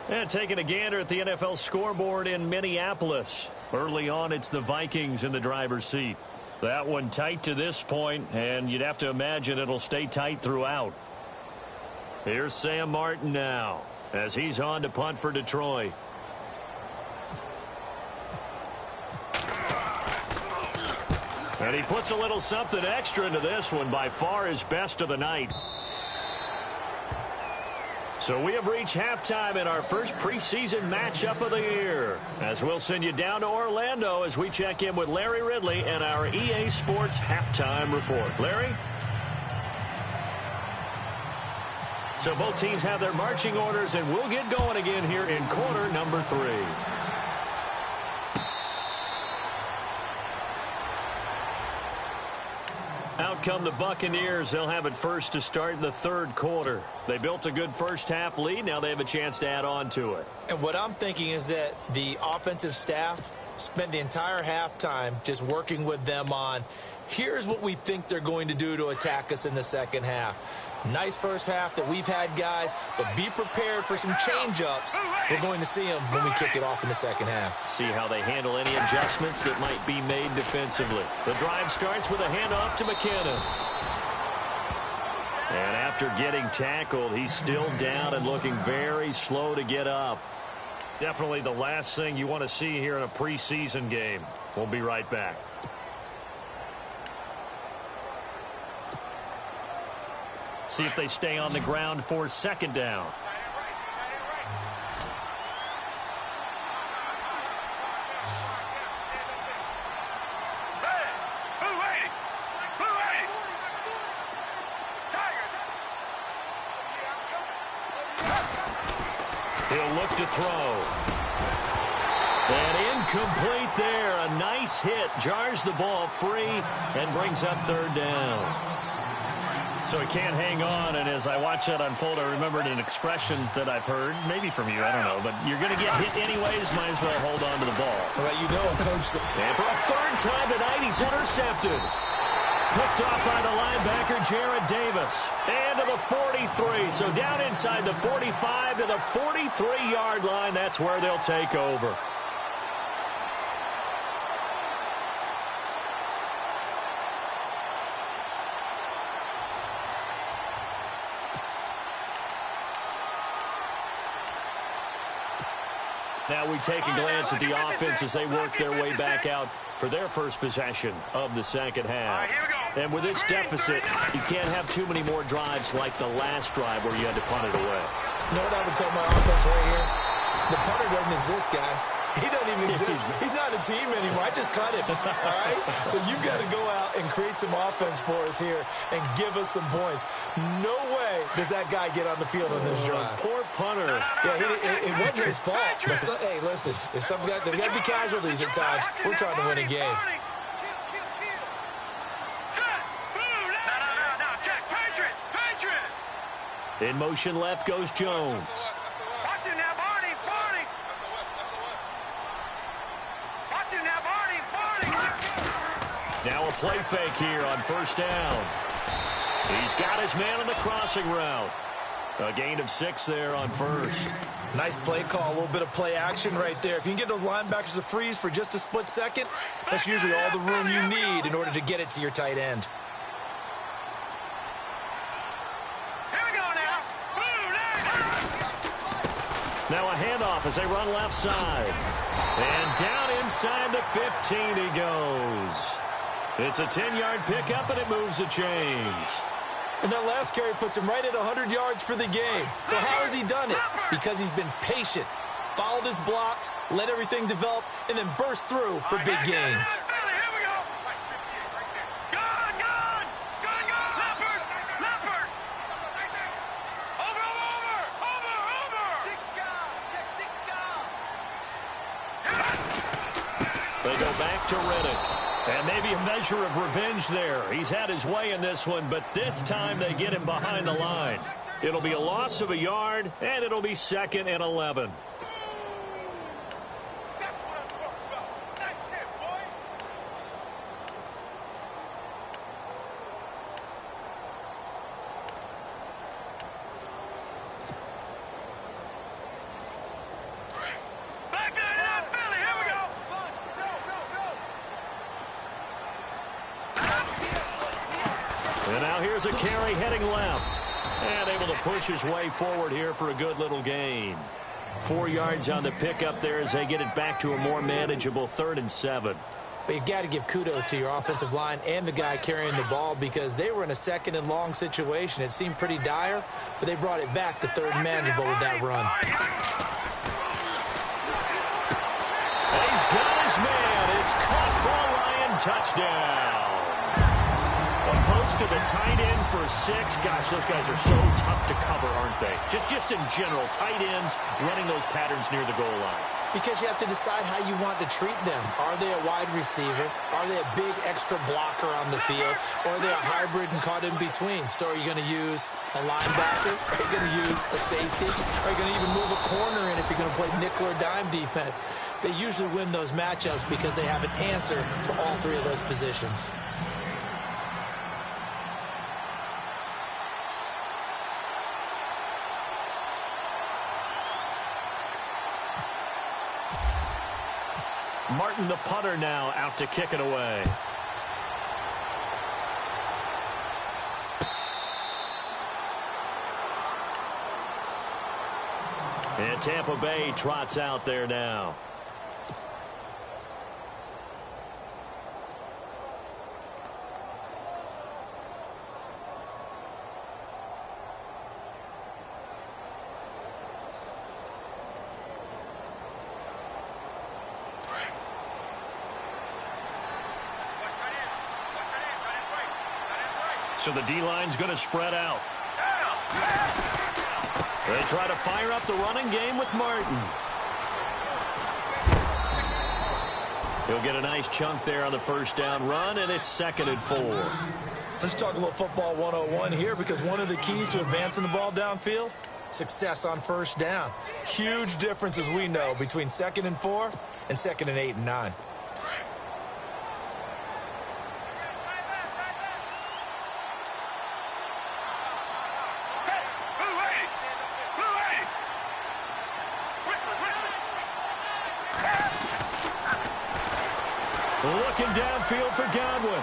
And taking a gander at the NFL scoreboard in Minneapolis. Early on, it's the Vikings in the driver's seat. That one tight to this point, and you'd have to imagine it'll stay tight throughout. Here's Sam Martin now, as he's on to punt for Detroit. And he puts a little something extra into this one, by far his best of the night. So we have reached halftime in our first preseason matchup of the year, as we'll send you down to Orlando as we check in with Larry Ridley and our EA Sports halftime report. Larry? So both teams have their marching orders, and we'll get going again here in quarter number 3. Out come the Buccaneers. They'll have it first to start the third quarter. They built a good first half lead. Now they have a chance to add on to it. And what I'm thinking is that the offensive staff spent the entire halftime just working with them on, here's what we think they're going to do to attack us in the second half. Nice first half that we've had, guys, but be prepared for some change-ups. We're going to see them when we kick it off in the second half. See how they handle any adjustments that might be made defensively. The drive starts with a handoff to McKinnon. And after getting tackled, he's still down and looking very slow to get up. Definitely the last thing you want to see here in a preseason game. We'll be right back. See if they stay on the ground for second down. He'll look to throw. And incomplete there. A nice hit. Jars the ball free and brings up third down. So he can't hang on, and as I watch that unfold, I remembered an expression that I've heard, maybe from you, I don't know, but you're going to get hit anyways, might as well hold on to the ball. Well, you know, Coach. And for a third time tonight, he's intercepted. Picked off by the linebacker, Jarrad Davis. And to the 43, so down inside the 45 to the 43-yard line, that's where they'll take over. Now we take a glance at the offense as they work their way back out for their first possession of the second half. And with this deficit, you can't have too many more drives like the last drive where you had to punt it away. You know what I would tell my offense right here? The punter doesn't exist, guys. He doesn't even exist. He's not a team anymore. I just cut him, all right? So you've got to go out and create some offense for us here and give us some points. No way does that guy get on the field on this drive. Poor punter. Yeah, it wasn't his fault. But hey, listen, if there's got to be casualties at times. We're trying to win a game. In motion left goes Jones. Watch him now, Barney. Watch him now, Barney. Now a play fake here on first down. He's got his man on the crossing route. A gain of 6 there on first. Nice play call, a little bit of play action right there. If you can get those linebackers to freeze for just a split second, that's usually all the room you need in order to get it to your tight end. Now a handoff as they run left side. And down inside the 15 he goes. It's a 10-yard pickup, and it moves the chains. And that last carry puts him right at 100 yards for the game. So how has he done it? Because he's been patient, followed his blocks, let everything develop, and then burst through for big gains. They go back to Reddick. And maybe a measure of revenge there. He's had his way in this one, but this time they get him behind the line. It'll be a loss of a yard, and it'll be 2nd and 11. And now here's a carry heading left. And able to push his way forward here for a good little gain. 4 yards on the pickup there as they get it back to a more manageable 3rd and 7. But you've got to give kudos to your offensive line and the guy carrying the ball because they were in a 2nd and long situation. It seemed pretty dire, but they brought it back to 3rd and manageable with that run. And he's got his man. It's caught for a Lion touchdown. A post to the tight end for 6. Gosh, those guys are so tough to cover, aren't they? Just in general, tight ends running those patterns near the goal line. Because you have to decide how you want to treat them. Are they a wide receiver? Are they a big extra blocker on the field? Or are they a hybrid and caught in between? So are you going to use a linebacker? Are you going to use a safety? Are you going to even move a corner in if you're going to play nickel or dime defense? They usually win those matchups because they have an answer for all 3 of those positions. Martin, the punter, now out to kick it away. And Tampa Bay trots out there now. So the D-line's going to spread out. They try to fire up the running game with Martin. He'll get a nice chunk there on the first down run, and it's 2nd and 4. Let's talk a little football 101 here, because one of the keys to advancing the ball downfield, success on first down. Huge difference, as we know, between 2nd and 4 and 2nd and 8 and 9. Looking downfield for Godwin.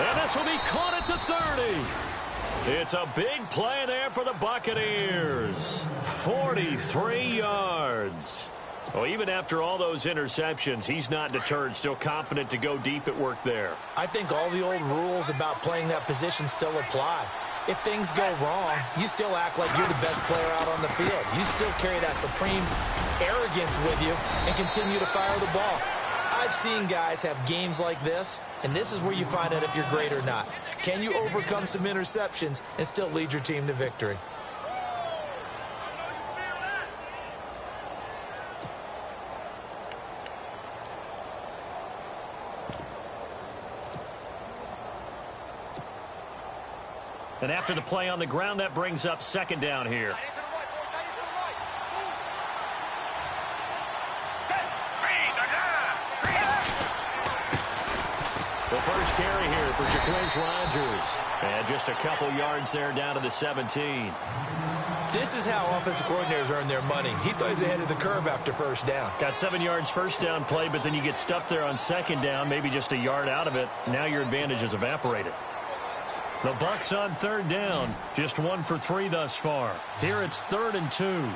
And this will be caught at the 30. It's a big play there for the Buccaneers. 43 yards. Well, even after all those interceptions, he's not deterred, still confident to go deep at work there. I think all the old rules about playing that position still apply. If things go wrong, you still act like you're the best player out on the field. You still carry that supreme arrogance with you and continue to fire the ball. I've seen guys have games like this, and this is where you find out if you're great or not. Can you overcome some interceptions and still lead your team to victory? And after the play on the ground, that brings up 2nd down here. The first carry here for Jacquizz Rodgers. And just a couple yards there down to the 17. This is how offensive coordinators earn their money. He thought he was ahead of the curve after first down. Got 7 yards first down play, but then you get stuffed there on 2nd down, maybe just a yard out of it. Now your advantage is evaporated. The Bucs on 3rd down. Just 1 for 3 thus far. Here it's 3rd and 2.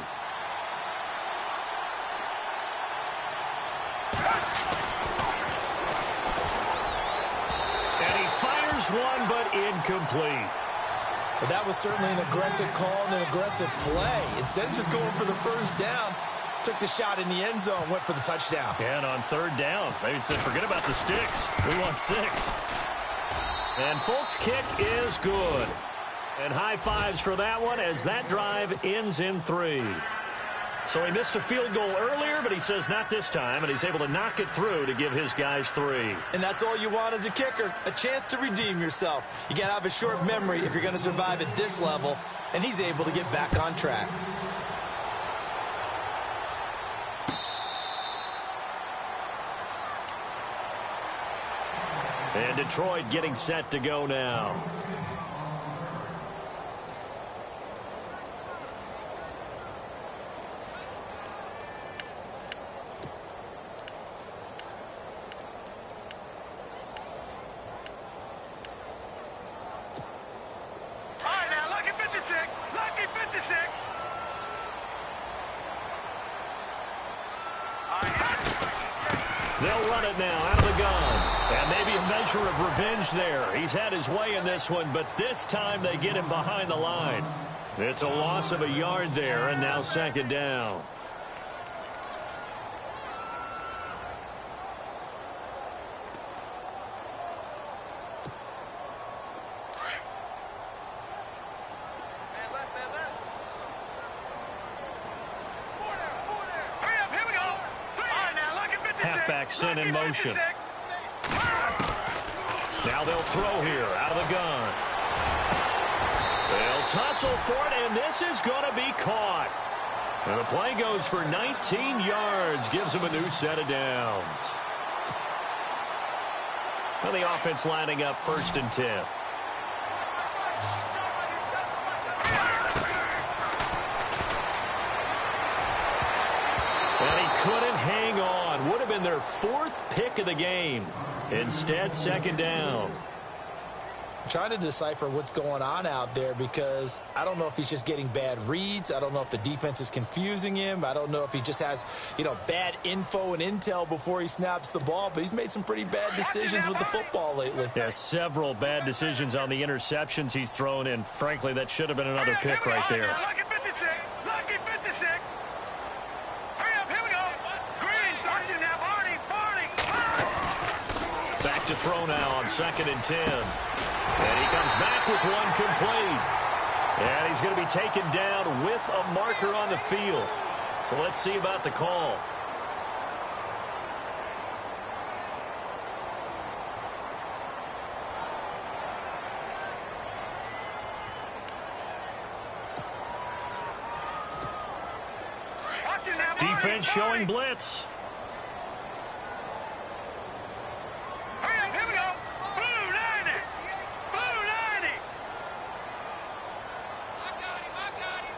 One, but incomplete. But that was certainly an aggressive call and an aggressive play. Instead of just going for the first down, took the shot in the end zone, went for the touchdown. And on 3rd down, maybe said, forget about the sticks. We want 6. And Folk's kick is good. And high fives for that one as that drive ends in 3. So he missed a field goal earlier, but he says not this time, and he's able to knock it through to give his guys 3. And that's all you want as a kicker, a chance to redeem yourself. You got to have a short memory if you're going to survive at this level, and he's able to get back on track. And Detroit getting set to go now. They'll run it now out of the gun. And maybe a measure of revenge there. He's had his way in this one, but this time they get him behind the line. It's a loss of a yard there, and now 2nd down. Halfback sent in motion. Now they'll throw here out of the gun. They'll tussle for it, and this is going to be caught. And the play goes for 19 yards, gives them a new set of downs. And the offense lining up 1st and 10. And he couldn't hang on. Would have been their 4th pick of the game. Instead, 2nd down. I'm trying to decipher what's going on out there, because I don't know if he's just getting bad reads. I don't know if the defense is confusing him. I don't know if he just has, bad info and intel before he snaps the ball. But he's made some pretty bad decisions with the football lately. Yeah, several bad decisions on the interceptions he's thrown in. Frankly, that should have been another pick right there. Lucky 56. Lucky 56. Hurry up, here we go. Green, watch it now, Barney. Back to throw now on 2nd and 10. And he comes back with one complete. And he's going to be taken down with a marker on the field. So let's see about the call. defense showing blitz. Hurry up, here we go. Blue 90. Blue 90. I got him.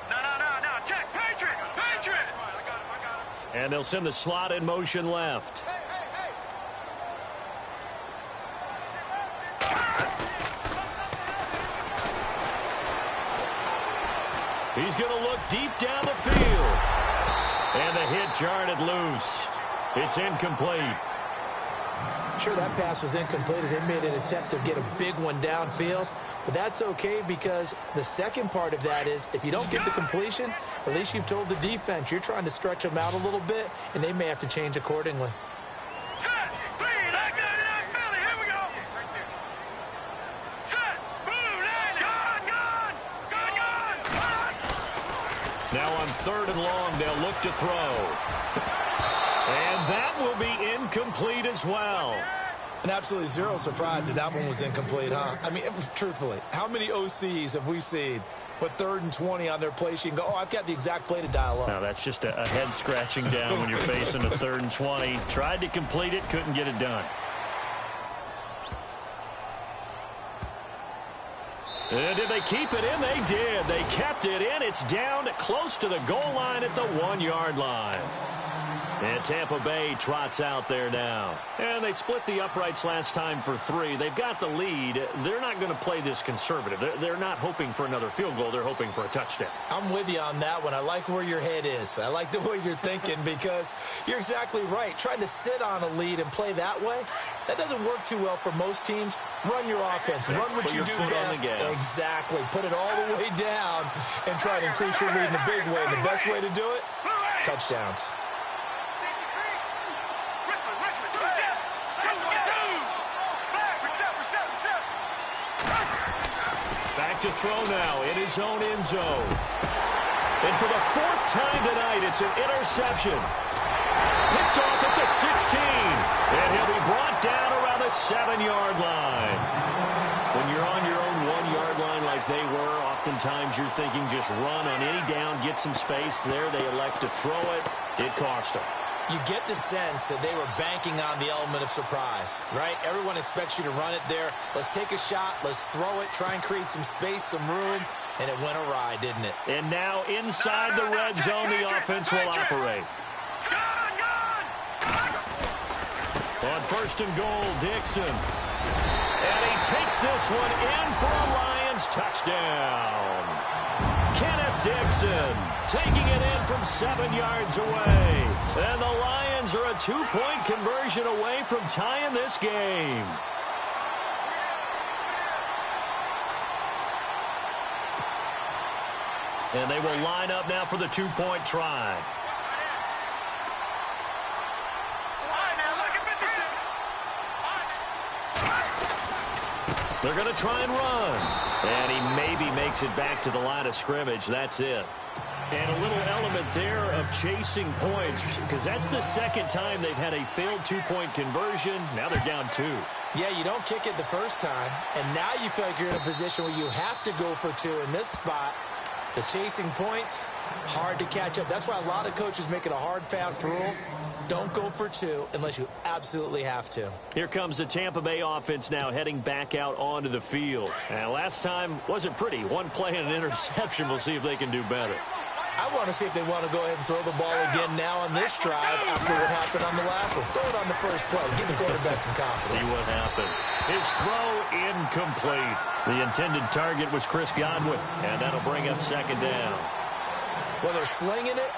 No. Check. Patriot. I got him. And they'll send the slot in motion left. He's going to look deep down the field. And the hit jarred it loose. It's incomplete. Sure, that pass was incomplete as they made an attempt to get a big one downfield. But that's okay because the second part of that is if you don't get the completion, at least you've told the defense you're trying to stretch them out a little bit, and they may have to change accordingly. Set. Lead. I got it. Billy. Here we go. Set. Blue 90. Gone. Now on 3rd and long, they'll look to throw. And that will be incomplete as well. And absolutely zero surprise that one was incomplete, huh? I mean, truthfully, how many OCs have we seen with 3rd and 20 on their play sheet and go, oh, I've got the exact play to dial up? Now, that's just a head scratching down when you're facing a 3rd and 20. Tried to complete it, couldn't get it done. Did they keep it in? They did. They kept it in. It's down close to the goal line at the 1-yard line. And Tampa Bay trots out there now. And they split the uprights last time for 3. They've got the lead. They're not going to play this conservative. They're not hoping for another field goal. They're hoping for a touchdown. I'm with you on that one. I like where your head is. I like the way you're thinking because you're exactly right. Trying to sit on a lead and play that way, that doesn't work too well for most teams. Run your offense. Run what you do best. Exactly. Put it all the way down and try to increase your lead in a big way. And the best way to do it, touchdowns. Back to throw now in his own end zone. And for the 4th time tonight, it's an interception. Picked off at the 16. And he'll be brought down around the 7-yard line. When you're on your own 1-yard line like they were, oftentimes you're thinking just run on any down, get some space. There they elect to throw it. It cost them. You get the sense that they were banking on the element of surprise, right? Everyone expects you to run it there. Let's take a shot. Let's throw it. Try and create some space, some room. And it went awry, didn't it? And now inside the red zone, the offense will operate. On 1st and goal, Dixon. And he takes this one in for a Lions touchdown. Kenneth Dixon taking it in from 7 yards away. And the Lions are a 2-point conversion away from tying this game. And they will line up now for the 2-point try. They're going to try and run. And he maybe makes it back to the line of scrimmage. That's it. And a little element there of chasing points because that's the 2nd time they've had a failed 2-point conversion. Now they're down 2. Yeah, you don't kick it the first time, and now you feel like you're in a position where you have to go for 2 in this spot. The chasing points, hard to catch up. That's why a lot of coaches make it a hard, fast rule. Don't go for 2 unless you absolutely have to. Here comes the Tampa Bay offense now heading back out onto the field. And last time wasn't pretty. 1 play and an interception. We'll see if they can do better. I want to see if they want to go ahead and throw the ball again now on this drive after what happened on the last one. Throw it on the first play. Give the quarterback some confidence. See what happens. His throw incomplete. The intended target was Chris Godwin, and that'll bring up 2nd down. Well, they're slinging it,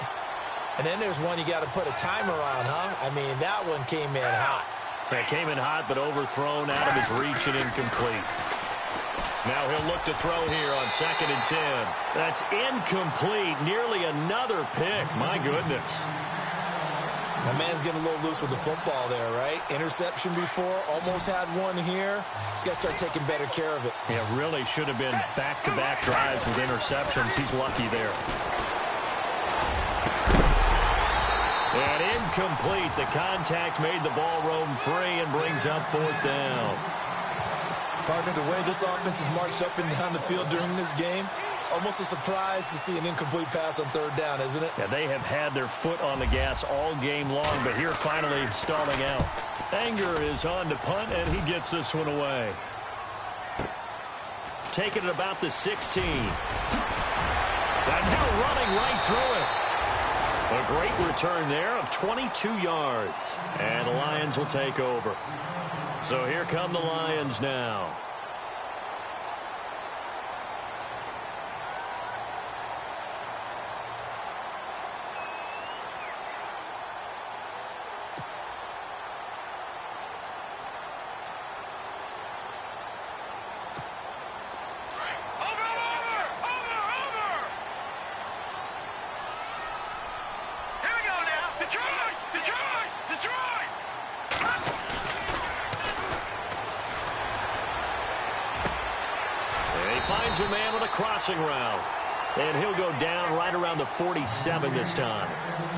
and then there's one you got to put a timer on, huh? I mean, that one came in hot. It came in hot, but overthrown out of his reach and incomplete. Now he'll look to throw here on 2nd and 10. That's incomplete. Nearly another pick. My goodness. That man's getting a little loose with the football there, right? Interception before, almost had one here. He's got to start taking better care of it. Yeah, really should have been back-to-back drives with interceptions. He's lucky there. And incomplete. The contact made the ball roam free and brings up 4th down. Partner, the way this offense has marched up and down the field during this game, It's almost a surprise to see an incomplete pass on third down, isn't it? Yeah, they have had their foot on the gas all game long, but here finally stalling out. Anger is on to punt, and he gets this one away. Taking it about the 16. And now running right through it. A great return there of 22 yards. And the Lions will take over. So here come the Lions now. Finds a man with a crossing route. And he'll go down right around the 47 this time.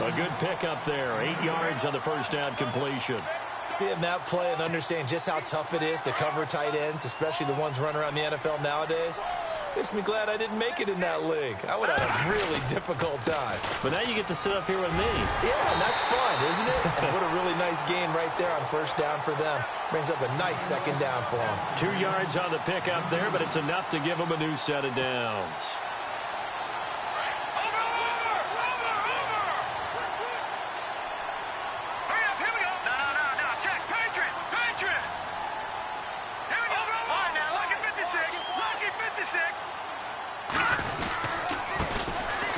A good pickup there. 8 yards on the first down completion. Seeing that play and understand just how tough it is to cover tight ends, especially the ones running around the NFL nowadays, makes me glad I didn't make it in that league. I would have had a really difficult time. But now you get to sit up here with me. Yeah, and that's fun, isn't it? And what a really nice gain right there on first down for them. Brings up a nice second down for them. 2 yards on the pickup there, but it's enough to give them a new set of downs.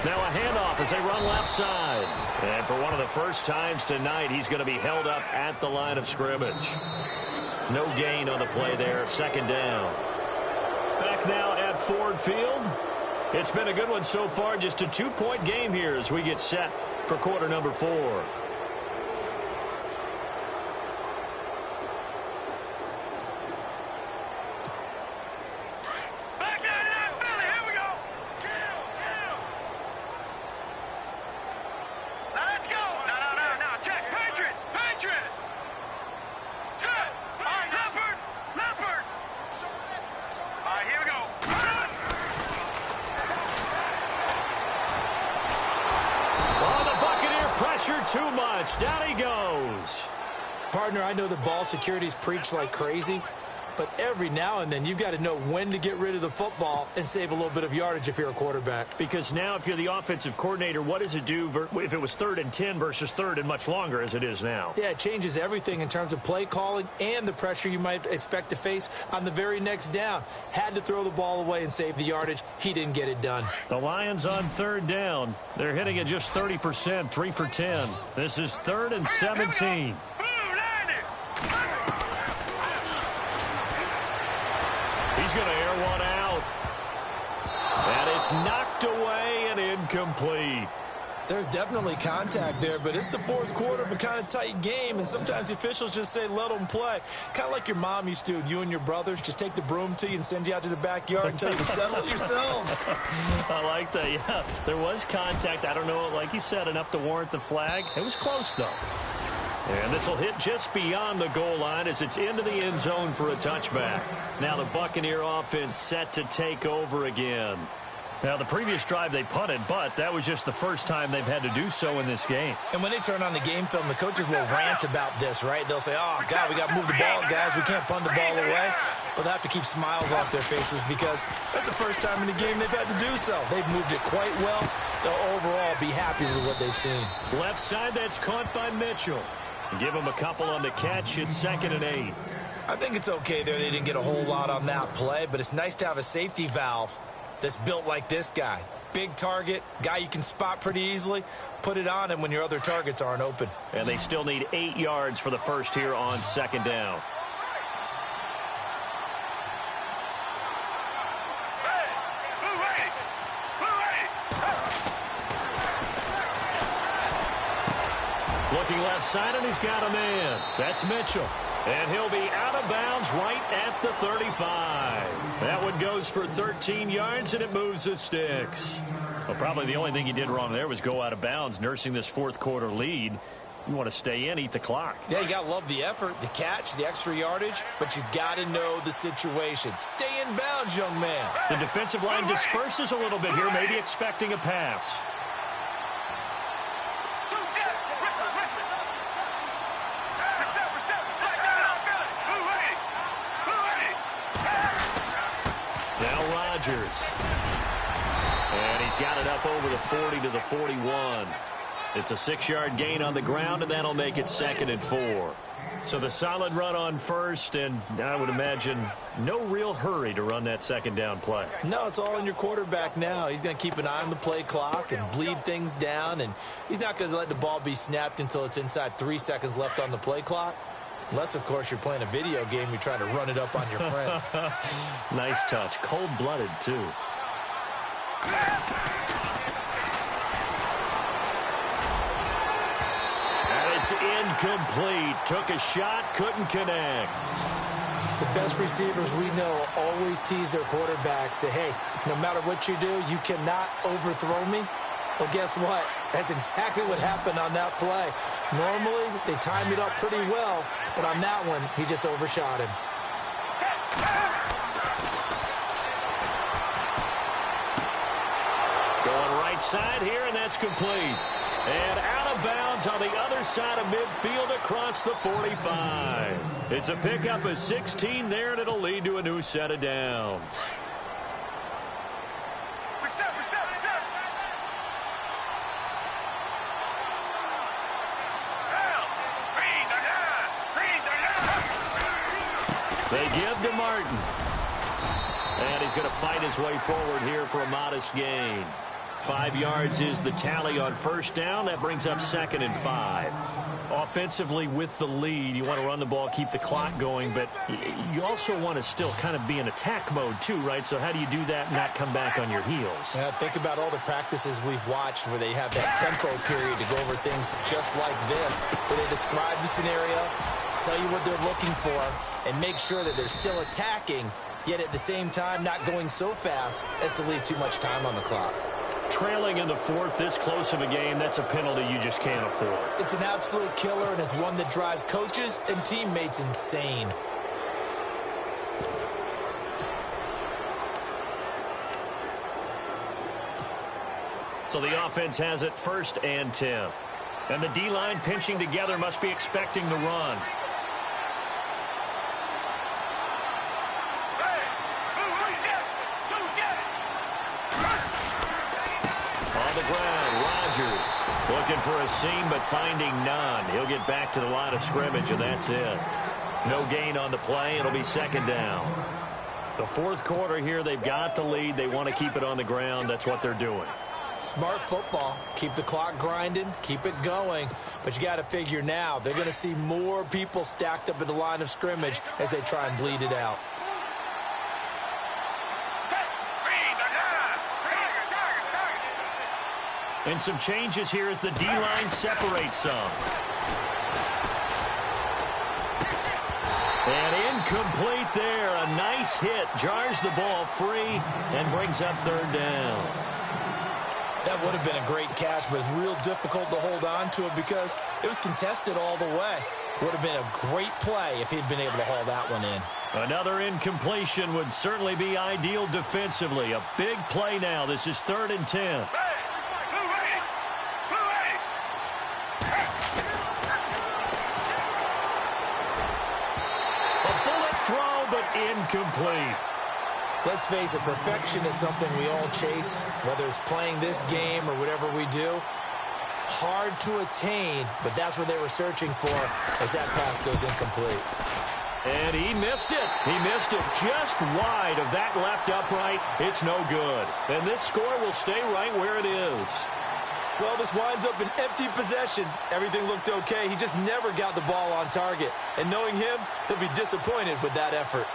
Now a handoff as they run left side. And for one of the first times tonight, he's going to be held up at the line of scrimmage. No gain on the play there. Second down. Back now at Ford Field. It's been a good one so far. Just a 2-point game here as we get set for quarter number 4. Too much. Down he goes. Partner, I know the ball security's preached like crazy, but every now and then you've got to know when to get rid of the football and save a little bit of yardage if you're a quarterback. Because now if you're the offensive coordinator, what does it do if it was 3rd and 10 versus 3rd and much longer as it is now? Yeah, it changes everything in terms of play calling and the pressure you might expect to face on the very next down. Had to throw the ball away and save the yardage. He didn't get it done. The Lions on 3rd down. They're hitting at just 30%, 3 for 10. This is 3rd and 17. He's going to air one out. And it's knocked away and incomplete. There's definitely contact there, but it's the fourth quarter of a kind of tight game, and sometimes the officials just say, let them play. Kind of like your mom used to with you and your brothers. Just take the broom to you and send you out to the backyard and tell you to settle it yourselves. I like that, yeah. There was contact. I don't know, like you said, enough to warrant the flag. It was close, though. And this will hit just beyond the goal line as it's into the end zone for a touchback. Now the Buccaneer offense set to take over again. Now, the previous drive they punted, but that was just the first time they've had to do so in this game. And when they turn on the game film, the coaches will rant about this, right? They'll say, oh, God, we got to move the ball, guys. We can't punt the ball away. But they have to keep smiles off their faces because that's the first time in the game they've had to do so. They've moved it quite well. They'll overall be happy with what they've seen. Left side, that's caught by Mitchell. Give him a couple on the catch. It's 2nd and 8. I think it's okay there. They didn't get a whole lot on that play, but it's nice to have a safety valve that's built like this guy. Big target, guy you can spot pretty easily. Put it on him when your other targets aren't open. And they still need 8 yards for the first here on 2nd down. Looking left side, and he's got a man. That's Mitchell. And he'll be out of bounds right at the 35. That one goes for 13 yards, and it moves the sticks. Well, probably the only thing he did wrong there was go out of bounds, nursing this fourth quarter lead. You want to stay in, eat the clock. Yeah, you got to love the effort, the catch, the extra yardage, but you got to know the situation. Stay in bounds, young man. The defensive line disperses a little bit here, maybe expecting a pass. Now Rodgers. And he's got it up over the 40 to the 41. It's a 6-yard gain on the ground, and that'll make it 2nd and 4. So the solid run on first, and I would imagine no real hurry to run that second down play. No, it's all in your quarterback now. He's going to keep an eye on the play clock and bleed things down, and he's not going to let the ball be snapped until it's inside 3 seconds left on the play clock. Unless, of course, you're playing a video game, you're trying to run it up on your friend. Nice touch. Cold-blooded, too. It's incomplete. Took a shot, couldn't connect. The best receivers we know always tease their quarterbacks that, hey, no matter what you do, you cannot overthrow me. Well, guess what? That's exactly what happened on that play. Normally, they time it up pretty well, but on that one, he just overshot him. Going right side here, and that's complete. And out of bounds on the other side of midfield across the 45. It's a pickup of 16 there, and it'll lead to a new set of downs. They give to Martin. And he's going to fight his way forward here for a modest gain. 5 yards is the tally on first down. That brings up 2nd and 5. Offensively with the lead, you want to run the ball, keep the clock going, but you also want to still kind of be in attack mode too, right? So how do you do that and not come back on your heels? Yeah, think about all the practices we've watched where they have that tempo period to go over things just like this, where they describe the scenario, tell you what they're looking for, and make sure that they're still attacking, yet at the same time not going so fast as to leave too much time on the clock. Trailing in the 4th, this close of a game, that's a penalty you just can't afford. It's an absolute killer, and it's one that drives coaches and teammates insane. So the offense has it 1st and 10. And the D-line pinching together must be expecting the run. On the ground, Rodgers looking for a seam but finding none. He'll get back to the line of scrimmage, and that's it. No gain on the play. It'll be 2nd down. The 4th quarter here, they've got the lead. They want to keep it on the ground. That's what they're doing. Smart football. Keep the clock grinding. Keep it going. But you got to figure now they're going to see more people stacked up at the line of scrimmage as they try and bleed it out. And some changes here as the D-line separates some. And incomplete there. A nice hit. Jars the ball free and brings up 3rd down. That would have been a great catch, but it's real difficult to hold on to it because it was contested all the way. Would have been a great play if he'd been able to haul that one in. Another incompletion would certainly be ideal defensively. A big play now. This is 3rd and 10. Incomplete. Let's face it, perfection is something we all chase, whether it's playing this game or whatever we do. Hard to attain, but that's what they were searching for as that pass goes incomplete. And he missed it. He missed it just wide of that left upright. It's no good. And this score will stay right where it is. Well, this winds up an empty possession. Everything looked okay. He just never got the ball on target. And knowing him, he'll be disappointed with that effort.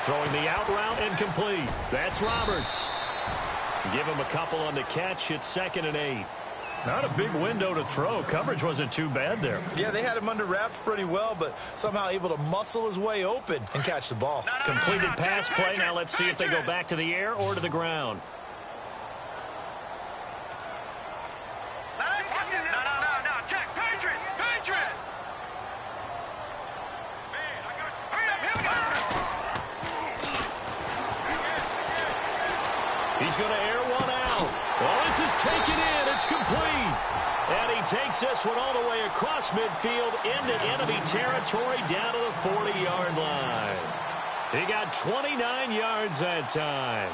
Throwing the out route and complete. That's Roberts. Give him a couple on the catch. It's 2nd and 8. Not a big window to throw. Coverage wasn't too bad there. Yeah, they had him under wraps pretty well, but somehow able to muscle his way open and catch the ball. Completed pass play. Now let's see if they go back to the air or to the ground. He's going to air one out. Well, this is taken in. It's complete. And he takes this one all the way across midfield into enemy territory down to the 40-yard line. He got 29 yards that time.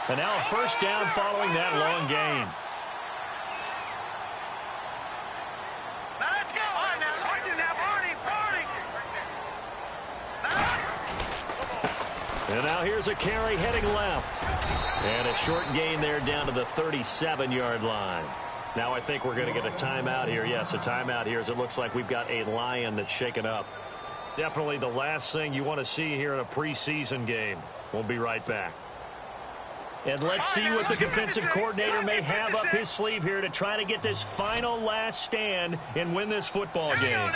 And now a first down following that long gain. And now here's a carry heading left. And a short gain there down to the 37-yard line. Now I think we're going to get a timeout here. Yes, a timeout here as it looks like we've got a Lion that's shaken up. Definitely the last thing you want to see here in a preseason game. We'll be right back. And let's see what the defensive coordinator may have up his sleeve here to try to get this final last stand and win this football game.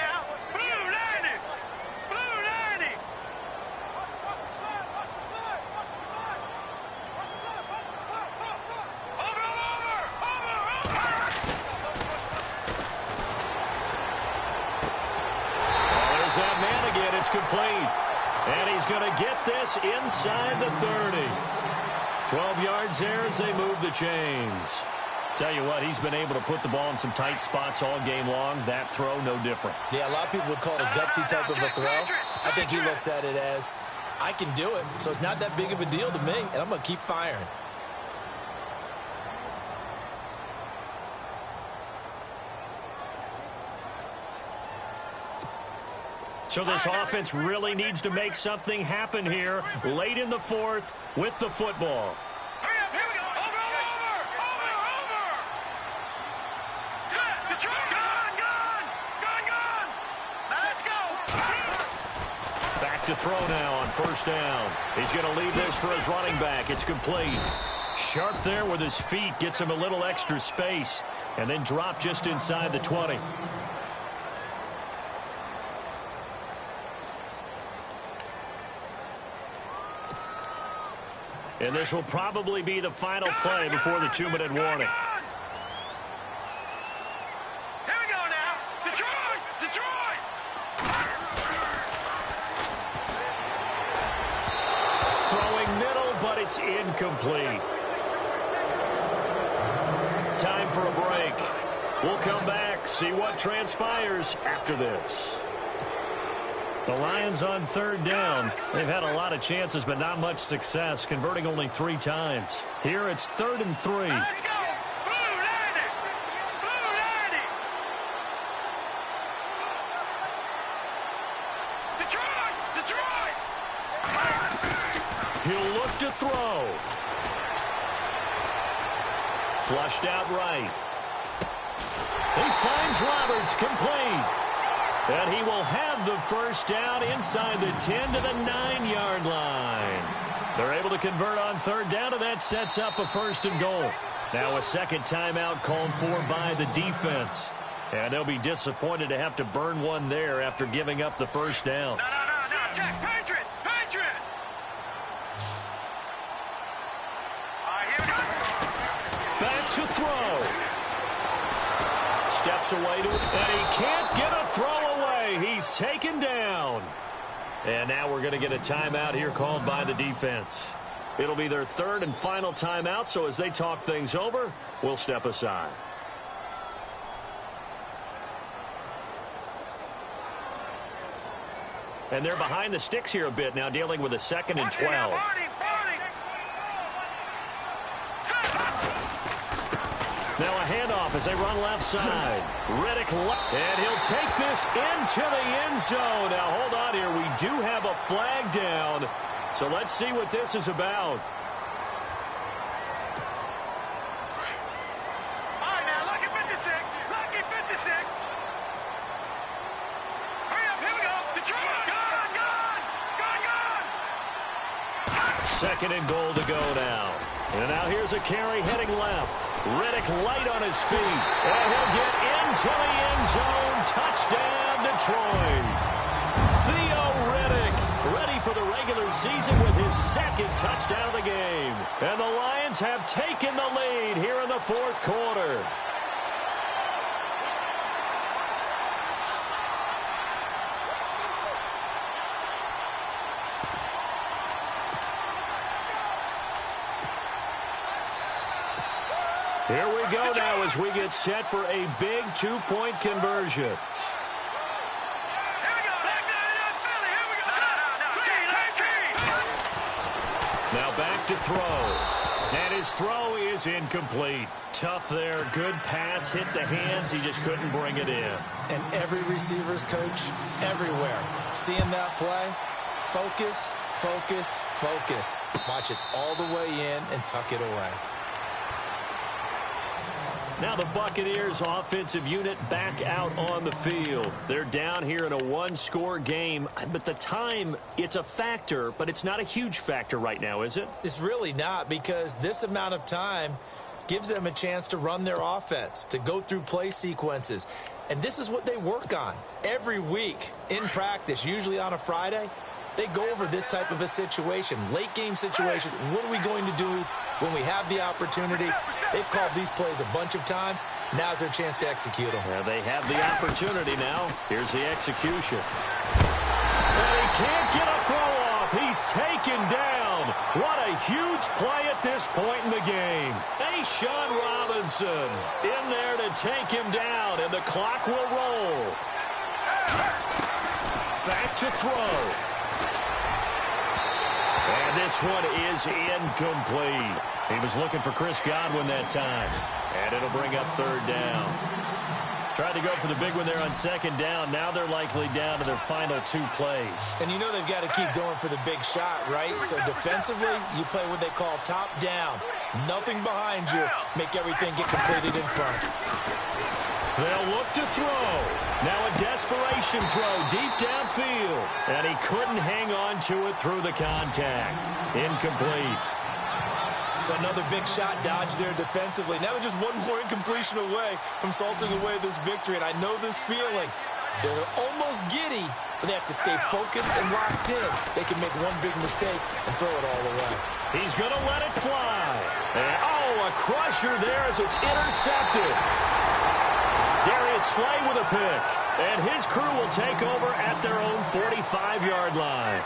That man again, it's complete. And he's going to get this inside the 30. 12 yards there as they move the chains. Tell you what, he's been able to put the ball in some tight spots all game long. That throw, no different. Yeah, a lot of people would call it a gutsy type of a throw. I think he looks at it as, I can do it, so it's not that big of a deal to me, and I'm going to keep firing. So this offense really needs to make something happen here late in the fourth with the football. Hurry up, here we go. Over. Set, gone. Let's go. Back to throw now on first down. He's going to leave this for his running back. It's complete. Sharp there with his feet. Gets him a little extra space. And then drop just inside the 20. And this will probably be the final play before the 2-minute warning. Here we go now. Detroit. Throwing middle, but it's incomplete. Time for a break. We'll come back, see what transpires after this. The Lions on third down. They've had a lot of chances, but not much success, converting only 3 times. Here it's 3rd and 3. Let's go. Blue landing. Detroit. He'll look to throw. Flushed out right. He finds Roberts, complete. And he will have the first down inside the 10 to the 9-yard line. They're able to convert on third down, and that sets up a 1st and goal. Now a second timeout called for by the defense. And they'll be disappointed to have to burn one there after giving up the first down. No. Jack, Patriot. Here we go. Back to throw. Steps away to it, and he can't get a throw away. He's taken down. And now we're going to get a timeout here called by the defense. It'll be their 3rd and final timeout, so as they talk things over, we'll step aside. And they're behind the sticks here a bit now, dealing with a 2nd and 12. Now a handoff as they run left side. Reddick, and he'll take this into the end zone. Now hold on here. We do have a flag down. So let's see what this is about. All right, now, lucky 56. 2nd and goal to go now. And now here's a carry heading left. Riddick light on his feet. And he'll get into the end zone. Touchdown, Detroit. Theo Riddick ready for the regular season with his 2nd touchdown of the game. And the Lions have taken the lead here in the 4th quarter. Here we go now as we get set for a big 2-point conversion. Now back to throw. And his throw is incomplete. Tough there. Good pass. Hit the hands. He just couldn't bring it in. And every receiver's coach everywhere. Seeing that play, focus, focus, focus. Watch it all the way in and tuck it away. Now the Buccaneers offensive unit back out on the field. They're down here in a 1-score game, but the time, it's a factor, but it's not a huge factor right now, is it? It's really not, because this amount of time gives them a chance to run their offense, to go through play sequences. And this is what they work on every week in practice, usually on a Friday. They go over this type of a situation, late game situation. What are we going to do when we have the opportunity? They've called these plays a bunch of times. Now's their chance to execute them. Yeah, they have the opportunity now. Here's the execution. And he can't get a throw off. He's taken down. What a huge play at this point in the game. Sean Robinson in there to take him down, and the clock will roll. Back to throw. And this one is incomplete. He was looking for Chris Godwin that time. And it'll bring up 3rd down. Tried to go for the big one there on 2nd down. Now they're likely down to their final 2 plays. And you know they've got to keep going for the big shot, right? So defensively, you play what they call top down. Nothing behind you. Make everything get completed in front. They'll look to throw. Now a desperation throw deep downfield. And he couldn't hang on to it through the contact. Incomplete. So another big shot dodged there defensively. Now just one more incompletion away from salting away this victory. And I know this feeling. They're almost giddy, but they have to stay focused and locked in. They can make one big mistake and throw it all away. He's going to let it fly. And, a crusher there as it's intercepted. Darius Slay with a pick. And his crew will take over at their own 45-yard line.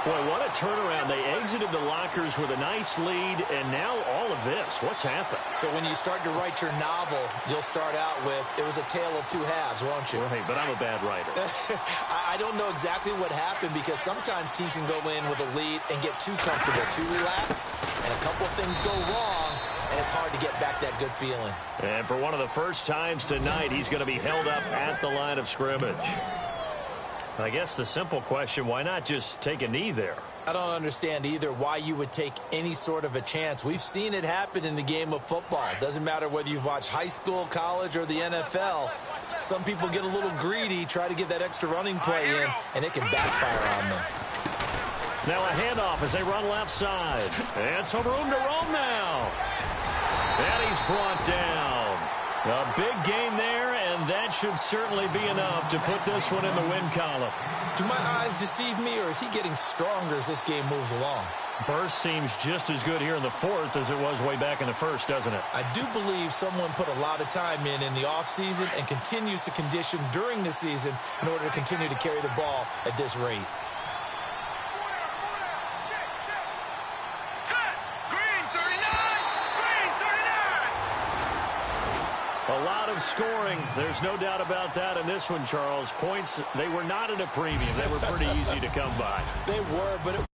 Boy, what a turnaround. They exited the lockers with a nice lead, and now all of this. What's happened? So when you start to write your novel, you'll start out with, it was a tale of 2 halves, won't you? Right, but I'm a bad writer. I don't know exactly what happened, because sometimes teams can go in with a lead and get too comfortable, too relaxed, and a couple of things go wrong, and it's hard to get back that good feeling. And for one of the first times tonight, he's going to be held up at the line of scrimmage. I guess the simple question, why not just take a knee there? I don't understand either why you would take any sort of a chance. We've seen it happen in the game of football. Doesn't matter whether you've watched high school, college, or the NFL. Some people get a little greedy, try to get that extra running play in, and it can backfire on them. Now a handoff as they run left side. And some room to roam now. And he's brought down. A big gain there, and that should certainly be enough to put this one in the win column. Do my eyes deceive me, or is he getting stronger as this game moves along? Burst seems just as good here in the 4th as it was way back in the 1st, doesn't it? I do believe someone put a lot of time in the offseason and continues to condition during the season in order to continue to carry the ball at this rate. A lot of scoring. There's no doubt about that in this one, Charles. Points, they were not at a premium. They were pretty easy to come by. They were, but it